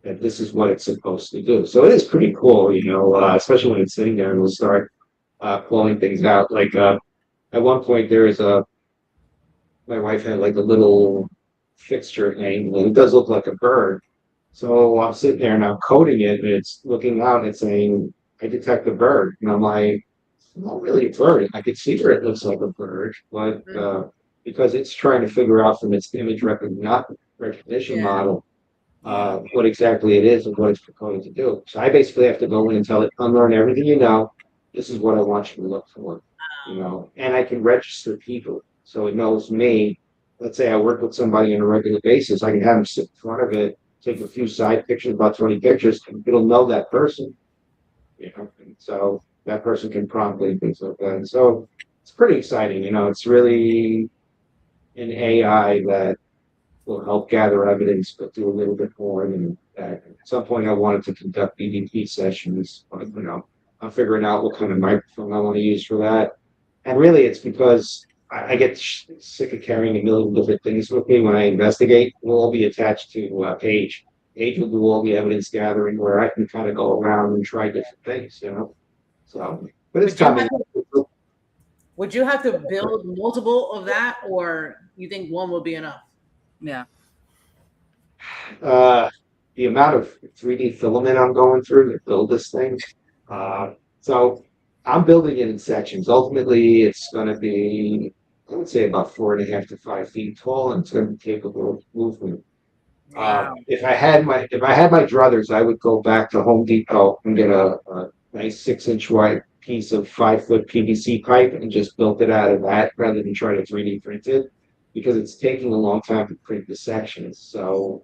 S5: that this is what it's supposed to do. So it is pretty cool, especially when it's sitting there and we'll start pulling things out. Like at one point my wife had like a little fixture hanging and it does look like a bird. So I'm sitting there and I'm coding it and it's looking out and it's saying, I detect a bird. And I'm like, not really a bird. I could see where it looks like a bird, but because it's trying to figure out from its image recognition model what exactly it is and what it's proposing to do. So I basically have to go in and tell it, unlearn everything you know. This is what I want you to look for, and I can register people. So it knows me. Let's say I work with somebody on a regular basis. I can have them sit in front of it, take a few side pictures, about 20 pictures, and it'll know that person. And so that person can promptly and things like that. And so it's pretty exciting. It's really an AI that will help gather evidence, but do a little bit more than that. At some point, I wanted to conduct EVP sessions, but I'm figuring out what kind of microphone I want to use for that. And really, it's because I get sick of carrying a million different things with me when I investigate. We'll all be attached to Paige. Paige will do all the evidence gathering where I can kind of go around and try different things, So, but it's coming.
S2: Would you have to build multiple of that, or you think one will be enough?
S4: Yeah.
S5: The amount of 3D filament I'm going through to build this thing. So I'm building it in sections. Ultimately, it's going to be, I would say, about 4.5 to 5 feet tall, and it's going to be capable of movement.
S4: Wow.
S5: If I had my druthers, I would go back to Home Depot and get a nice 6-inch wide piece of 5-foot PVC pipe and just built it out of that rather than try to 3D print it, because it's taking a long time to print the sections. So,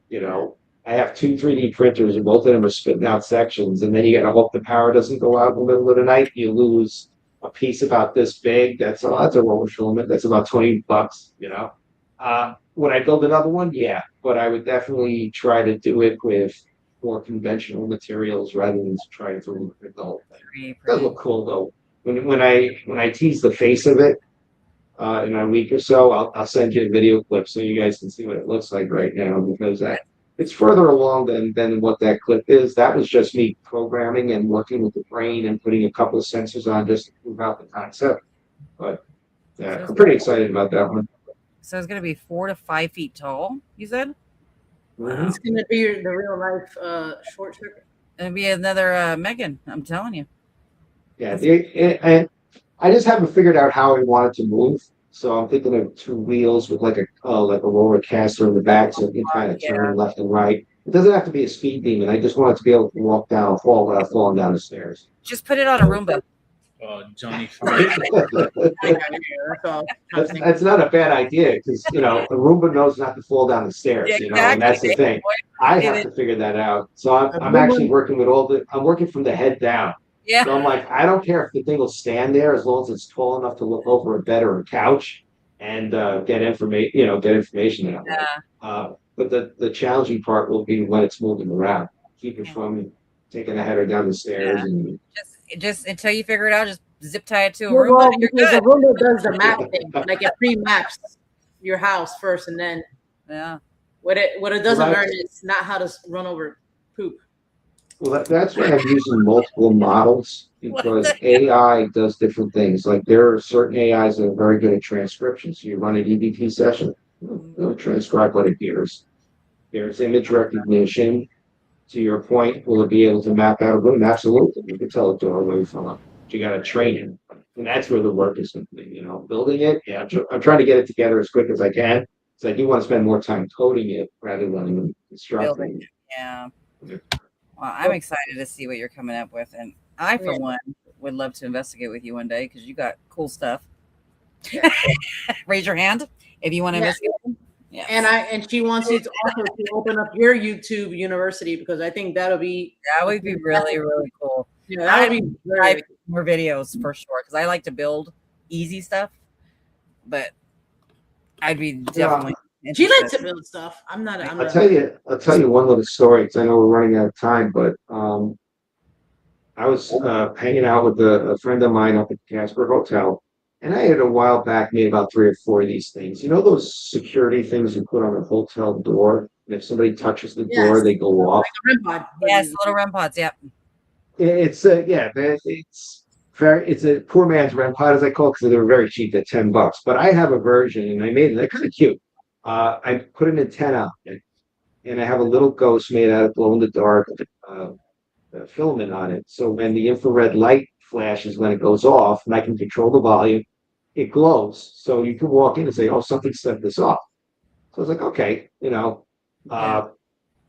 S5: I have 2 3D printers and both of them are spitting out sections, and then you gotta hope the power doesn't go out in the middle of the night. You lose a piece about this big. That's a roller filament. That's about $20. Would I build another one? Yeah, but I would definitely try to do it with more conventional materials rather than try to remove the whole thing. It does look cool though. When I tease the face of it in a week or so, I'll send you a video clip so you guys can see what it looks like right now, because it's further along than what that clip is. That was just me programming and working with the brain and putting a couple of sensors on just to prove out the concept. But yeah, I'm pretty excited about that one.
S4: So it's going to be 4 to 5 feet tall, you said?
S5: Mhm.
S2: It's gonna be the real life short circuit.
S4: It'll be another Megan, I'm telling you.
S5: Yeah, and I just haven't figured out how I want it to move. So I'm thinking of 2 wheels with like a roller caster in the back, so it can kind of turn left and right. It doesn't have to be a speed demon. I just want it to be able to walk down, fall without falling down the stairs.
S4: Just put it on a Roomba.
S1: Johnny.
S5: That's not a bad idea, because a Roomba knows not to fall down the stairs, and that's the thing. I have to figure that out. So I'm actually working with I'm working from the head down.
S4: Yeah.
S5: So I'm like, I don't care if the thing will stand there as long as it's tall enough to look over a bed or a couch and get information out.
S4: Yeah.
S5: But the challenging part will be when it's moving around. Keep it from taking a header down the stairs.
S4: Yeah.
S5: And
S4: just until you figure it out, just zip tie it to a
S2: Well,
S4: Roomba and you're
S2: because
S4: good.
S2: the Roomba does the map thing, like it pre-maps your house first, and then what it doesn't learn is not how to run over poop.
S5: Well, that's why I'm using multiple models, because AI does different things. Like there are certain AIs that are very good at transcription. So you run an EVP session, it'll transcribe what it hears. There's image recognition. To your point, will it be able to map out a room? Absolutely. You can tell a doorway from it. You got to train it. And that's where the work is going to be, building it. Yeah, I'm trying to get it together as quick as I can. So I do want to spend more time coding it rather than constructing it.
S4: Yeah. Well, I'm excited to see what you're coming up with. And I, for one, would love to investigate with you one day, because you got cool stuff. Raise your hand if you want to investigate. Yeah.
S2: And she wants you to also to open up your YouTube university, because I think that would be
S4: really, really cool.
S2: Yeah, that would be very
S4: more videos for sure, because I like to build easy stuff, but I'd be definitely.
S2: She likes to build stuff. I'll
S5: tell you one little story, because I know we're running out of time, but I was hanging out with a friend of mine up at the Casper Hotel, and I had a while back made about 3 or 4 of these things. Those security things you put on a hotel door, and if somebody touches the door, they go off.
S2: Like a REM pod.
S4: Yes, little REM pods. Yep.
S5: It's a poor man's REM pod, as I call it, because they were very cheap at $10. But I have a version, and I made it. They're kind of cute. I put an antenna on it, and I have a little ghost made out of glow-in-the-dark filament on it. So when the infrared light flashes, when it goes off, and I can control the volume, it glows. So you can walk in and say, "Oh, something set this off." So I was like, "Okay,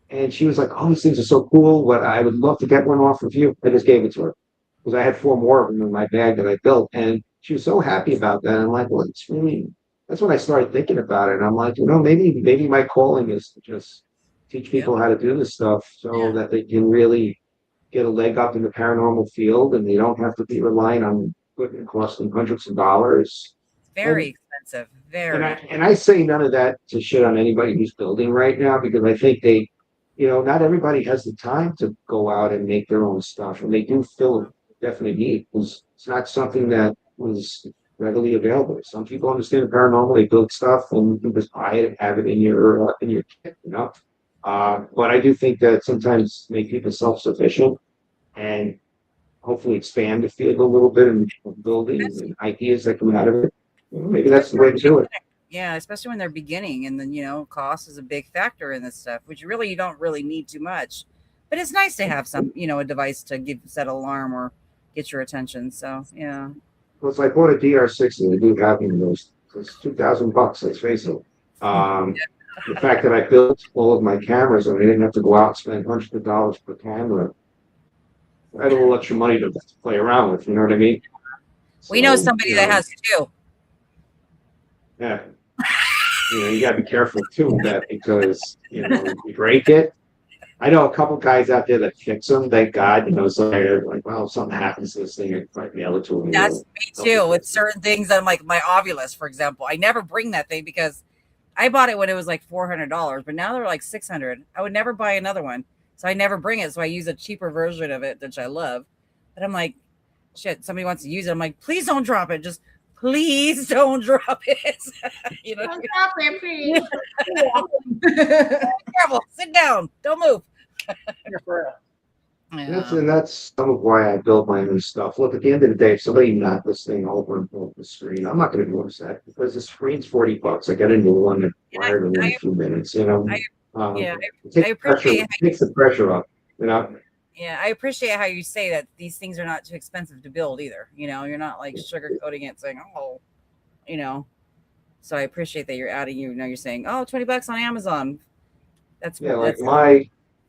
S5: And she was like, "Oh, these things are so cool. What I would love to get one off of you." I just gave it to her, because I had 4 more of them in my bag that I built, and she was so happy about that. I'm like, "Well, it's really." That's when I started thinking about it. And I'm like, maybe my calling is to just teach people how to do this stuff, so that they can really get a leg up in the paranormal field, and they don't have to be relying on equipment costing hundreds of dollars.
S4: Very expensive. Very.
S5: And I say none of that to shit on anybody who's building right now, because I think not everybody has the time to go out and make their own stuff, and they do fill a definite need. It's not something that was readily available. Some people understand the paranormal, they build stuff, and you can just buy it and have it in your kit, But I do think that sometimes make people self-sufficient and hopefully expand the field a little bit in buildings and ideas that come out of it. Maybe that's the way to do it.
S4: Yeah, especially when they're beginning, and then cost is a big factor in this stuff, which really you don't really need too much. But it's nice to have some, a device to set an alarm or get your attention. So yeah.
S5: Well, it's like what a DR60 they do have in those. It's $2,000. Let's face it. The fact that I built all of my cameras and I didn't have to go out and spend hundreds of dollars per camera. I had a little extra money to play around with, you know what I mean?
S4: We know
S5: So,
S4: somebody
S5: you
S4: that
S5: know,
S4: has two.
S5: yeah. You know, you gotta be careful too with that because, you know, you break it. I know a couple guys out there that fix them, thank God, you know, so they're like, well, if something happens to this thing, I might mail it to them.
S4: That's me too. With certain things, I'm like my Ovilus, for example. I never bring that thing because I bought it when it was like $400, but now they're like $600. I would never buy another one, so I never bring it. So I use a cheaper version of it, which I love. But I'm like, shit, somebody wants to use it. I'm like, please don't drop it. Just please don't drop it. You know,
S2: Don't drop it, please.
S4: careful. Sit down. Don't move.
S5: That's some of why I build my own stuff. Look, at the end of the day, if somebody knocked this thing over and broke the screen, I'm not going to be upset because the screen's $40. I got a new one that wired in a few minutes. You know,
S4: I
S5: takes the pressure off. You know.
S4: Yeah, I appreciate how you say that these things are not too expensive to build either. You know, you're not like sugarcoating it, saying, "Oh, you know." So I appreciate that you're adding. You know, you're saying, "Oh, $20 on Amazon." That's
S5: like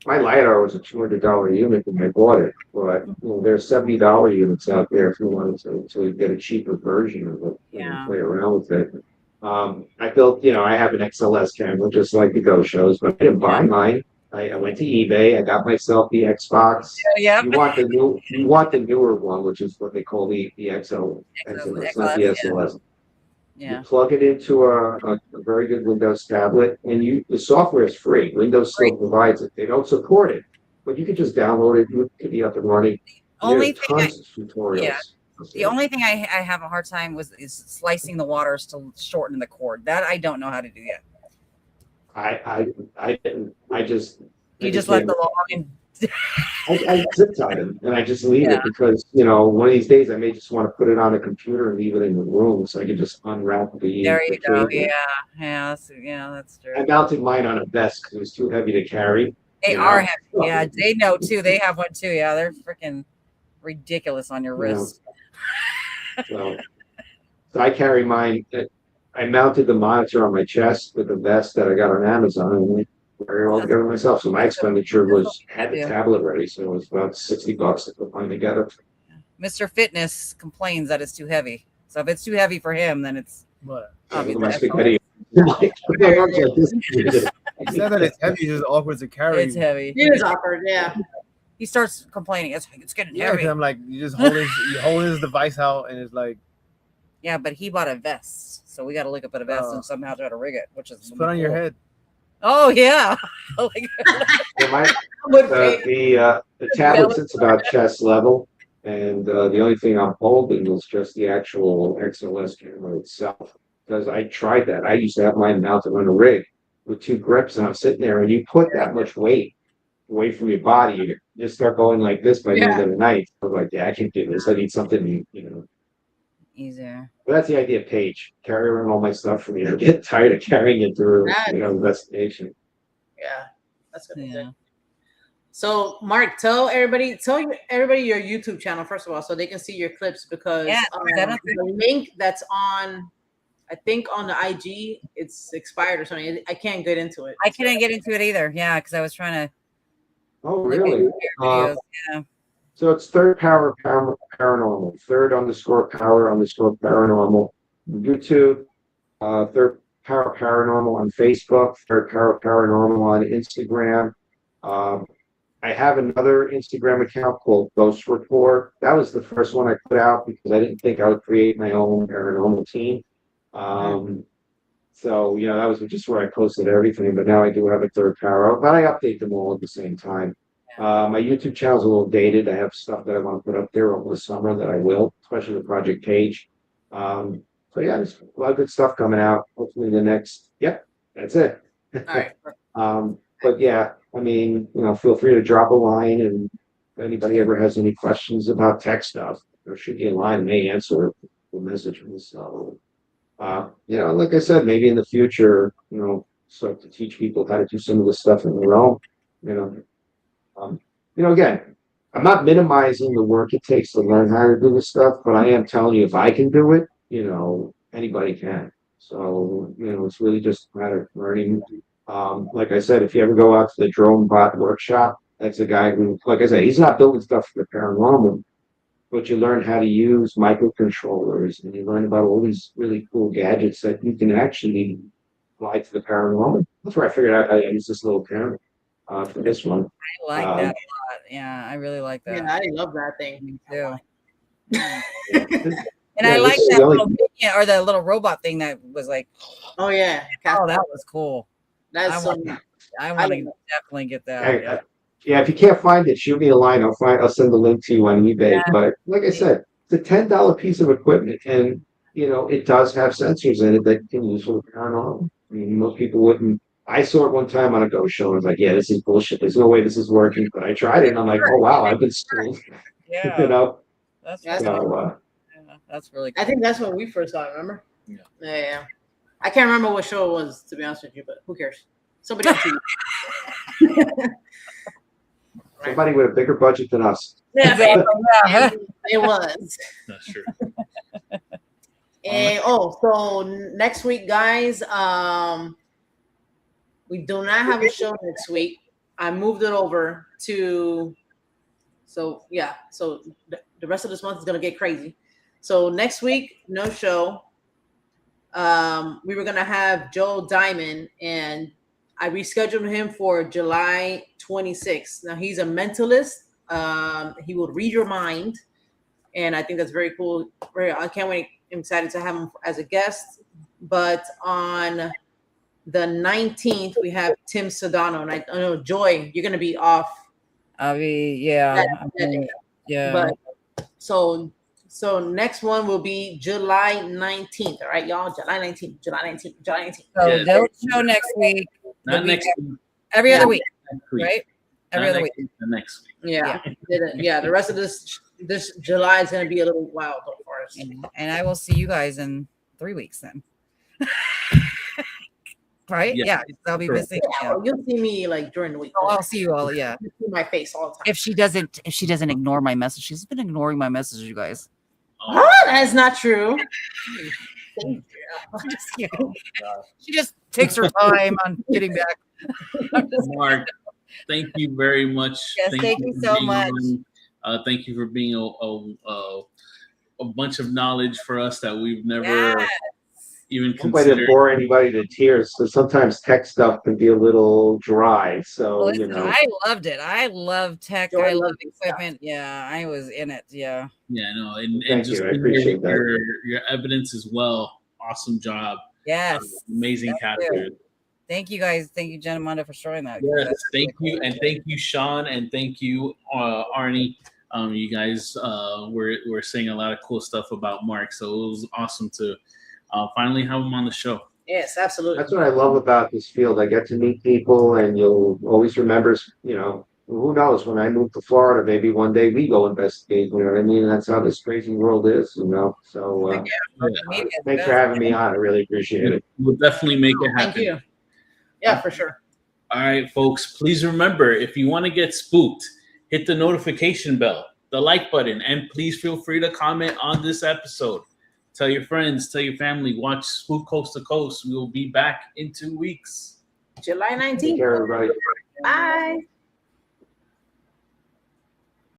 S5: my LiDAR was a $200 unit when I bought it, but you know, there's $70 units out there if you wanted to get a cheaper version of it.
S4: Yeah.
S5: Play around with it. I built, you know, I have an XLS camera just like the Go shows, but I didn't buy mine. I went to eBay. I got myself the Xbox.
S4: Yeah.
S5: You want the newer one, which is what they call the XLS, not the SLS.
S4: Yeah.
S5: You plug it into a very good Windows tablet, and the software is free. Windows still provides it. They don't support it, but you can just download it. You can be up and running.
S4: Only
S5: There's tons of tutorials.
S4: Yeah. The only thing I have a hard time is slicing the waters to shorten the cord. That I don't know how to do yet.
S5: I didn't. I just
S4: let the line.
S5: I zip tie them and I just leave it because, you know, one of these days I may just want to put it on a computer and leave it in the room so I can just unwrap the.
S4: There you go.
S5: Cable.
S4: Yeah, that's true.
S5: I mounted mine on a vest because it was too heavy to carry.
S4: They are heavy. Yeah, they know too. They have one too. Yeah, they're freaking ridiculous on your wrist.
S5: So I carry mine. I mounted the monitor on my chest with the vest that I got on Amazon and I carry it all together myself. So my expenditure had the tablet ready, so it was about $60 to put mine together.
S4: Mr. Fitness complains that it's too heavy. So if it's too heavy for him, then it's
S5: my spaghetti.
S3: He said that it's heavy, it's awkward to carry.
S4: It's heavy.
S2: It is awkward, yeah.
S4: He starts complaining. It's getting heavy.
S3: I'm like, you just hold his device out, and it's like.
S4: Yeah, but he bought a vest, so we got to look up at a vest and somehow try to rig it, which is
S3: put on your head.
S4: Oh yeah.
S5: The tablet sits about chest level, and the only thing I'm holding is just the actual XLS camera itself. Because I tried that. I used to have mine mounted on a rig with two grips, and I'm sitting there, and you put that much weight away from your body, you just start going like this by the end of the night. I was like, I can't do this. I need something, you know.
S4: Easier.
S5: But that's the idea, Paige. Carry around all my stuff for me. I get tired of carrying it through, the destination.
S2: Yeah, that's good. Yeah. So, Mark, tell everybody your YouTube channel first of all, so they can see your clips because the link that's on, I think on the IG, it's expired or something. I can't get into it.
S4: I couldn't get into it either. Yeah, because I was trying to.
S5: Oh, really? So it's 𝗟𝗏 Paranormal, _power_paranormal, YouTube, 𝗟𝗏 Paranormal on Facebook, 𝗟𝗏 Paranormal on Instagram. I have another Instagram account called Ghost Report. That was the first one I put out because I didn't think I would create my own paranormal team. So, you know, that was just where I posted everything, but now I do have a 𝗟𝗏, but I update them all at the same time. My YouTube channel's a little dated. I have stuff that I want to put up there over the summer that I will, especially the Project Page. So yeah, there's a lot of good stuff coming out. Hopefully the next, that's it.
S2: All right.
S5: But yeah, I mean, you know, feel free to drop a line, and if anybody ever has any questions about tech stuff, or shoot you a line, and may answer the message. So, you know, like I said, maybe in the future, you know, start to teach people how to do some of the stuff on their own, you know. You know, again, I'm not minimizing the work it takes to learn how to do this stuff, but I am telling you, if I can do it, you know, anybody can. So, you know, it's really just a matter of learning Like I said, if you ever go out to the drone bot workshop, that's a guy who, like I said, he's not building stuff for the paranormal, but you learn how to use microcontrollers and you learn about all these really cool gadgets that you can actually apply to the paranormal. That's where I figured out how to use this little camera for this one.
S4: I like that a lot. Yeah, I really like that.
S2: Yeah, I love that thing.
S4: Me too.
S5: Yeah.
S4: And I like that little minion or the little robot thing that was like,
S2: Oh yeah,
S4: oh, that was cool.
S2: that's so.
S4: I want to definitely get that.
S5: Yeah, if you can't find it, shoot me a line. I'll send the link to you on eBay.
S4: Yeah.
S5: But like I said, it's a $10 piece of equipment, and it does have sensors in it that you can use for the paranormal. I mean, most people wouldn't. I saw it one time on a ghost show. And I was like, yeah, this is bullshit. There's no way this is working. But I tried it, and I'm like, oh wow, I've been schooled.
S4: Yeah, that's
S2: That's
S4: really cool.
S2: I think that's when we first saw it. Remember?
S1: Yeah.
S2: Yeah. I can't remember what show it was, to be honest with you, but who cares? Somebody else.
S5: Somebody with a bigger budget than us.
S2: Yeah, it was.
S1: That's true.
S2: And so next week, guys, we do not have a show next week. I moved it over to. So the rest of this month is gonna get crazy. So next week, no show. We were gonna have Joe Diamond, and I rescheduled him for July 26th. Now he's a mentalist. He will read your mind, and I think that's very cool. I can't wait. I'm excited to have him as a guest. But on the 19th, we have Tim Sedano, and I know Joy, you're gonna be off.
S4: I'll be yeah.
S2: But so next one will be July 19th. All right, y'all. July 19th.
S4: So no show next week.
S1: Not next week.
S4: Every other week,
S1: Week.
S4: right? Every other week.
S1: The next week.
S2: Yeah. The rest of this July is gonna be a little wild for us.
S4: And I will see you guys in 3 weeks then. Right? Yeah. I'll be missing.
S2: Yeah, well, you'll see me like during the week.
S4: Oh, I'll see you all. Yeah.
S2: You see my face all the time.
S4: If she doesn't ignore my message, she's been ignoring my messages, you guys.
S2: Oh, that is not true.
S4: She just takes her time on getting back.
S1: Mark, thank you very much.
S4: Yes, thank you so much.
S1: Thank you for being a bunch of knowledge for us that we've never even
S5: I hope I didn't bore anybody to tears. So sometimes tech stuff can be a little dry. So
S4: I loved it. I love tech. I love equipment. Yeah, I was in it. Yeah.
S1: Yeah, no,
S5: and just I appreciate
S1: your evidence as well. Awesome job.
S4: Yes.
S1: Amazing capture.
S4: Thank you guys. Thank you, Jenna Mondo, for showing that.
S1: Yes, thank you, and thank you, Sean, and thank you, Arnie. You guys were saying a lot of cool stuff about Mark, so it was awesome to finally have him on the show.
S2: Yes, absolutely.
S5: That's what I love about this field. I get to meet people, and you'll always remember. Who knows? When I move to Florida, maybe one day we go investigate. You know what I mean? That's how this crazy world is. So thanks for having me on. I really appreciate it.
S1: We'll definitely make it happen.
S2: Thank you. Yeah, for sure.
S1: All right, folks. Please remember, if you want to get spooked, hit the notification bell, the like button, and please feel free to comment on this episode. Tell your friends, tell your family, watch Spook Coast to Coast. We will be back in 2 weeks.
S2: July 19th.
S5: Take care, everybody.
S2: Bye.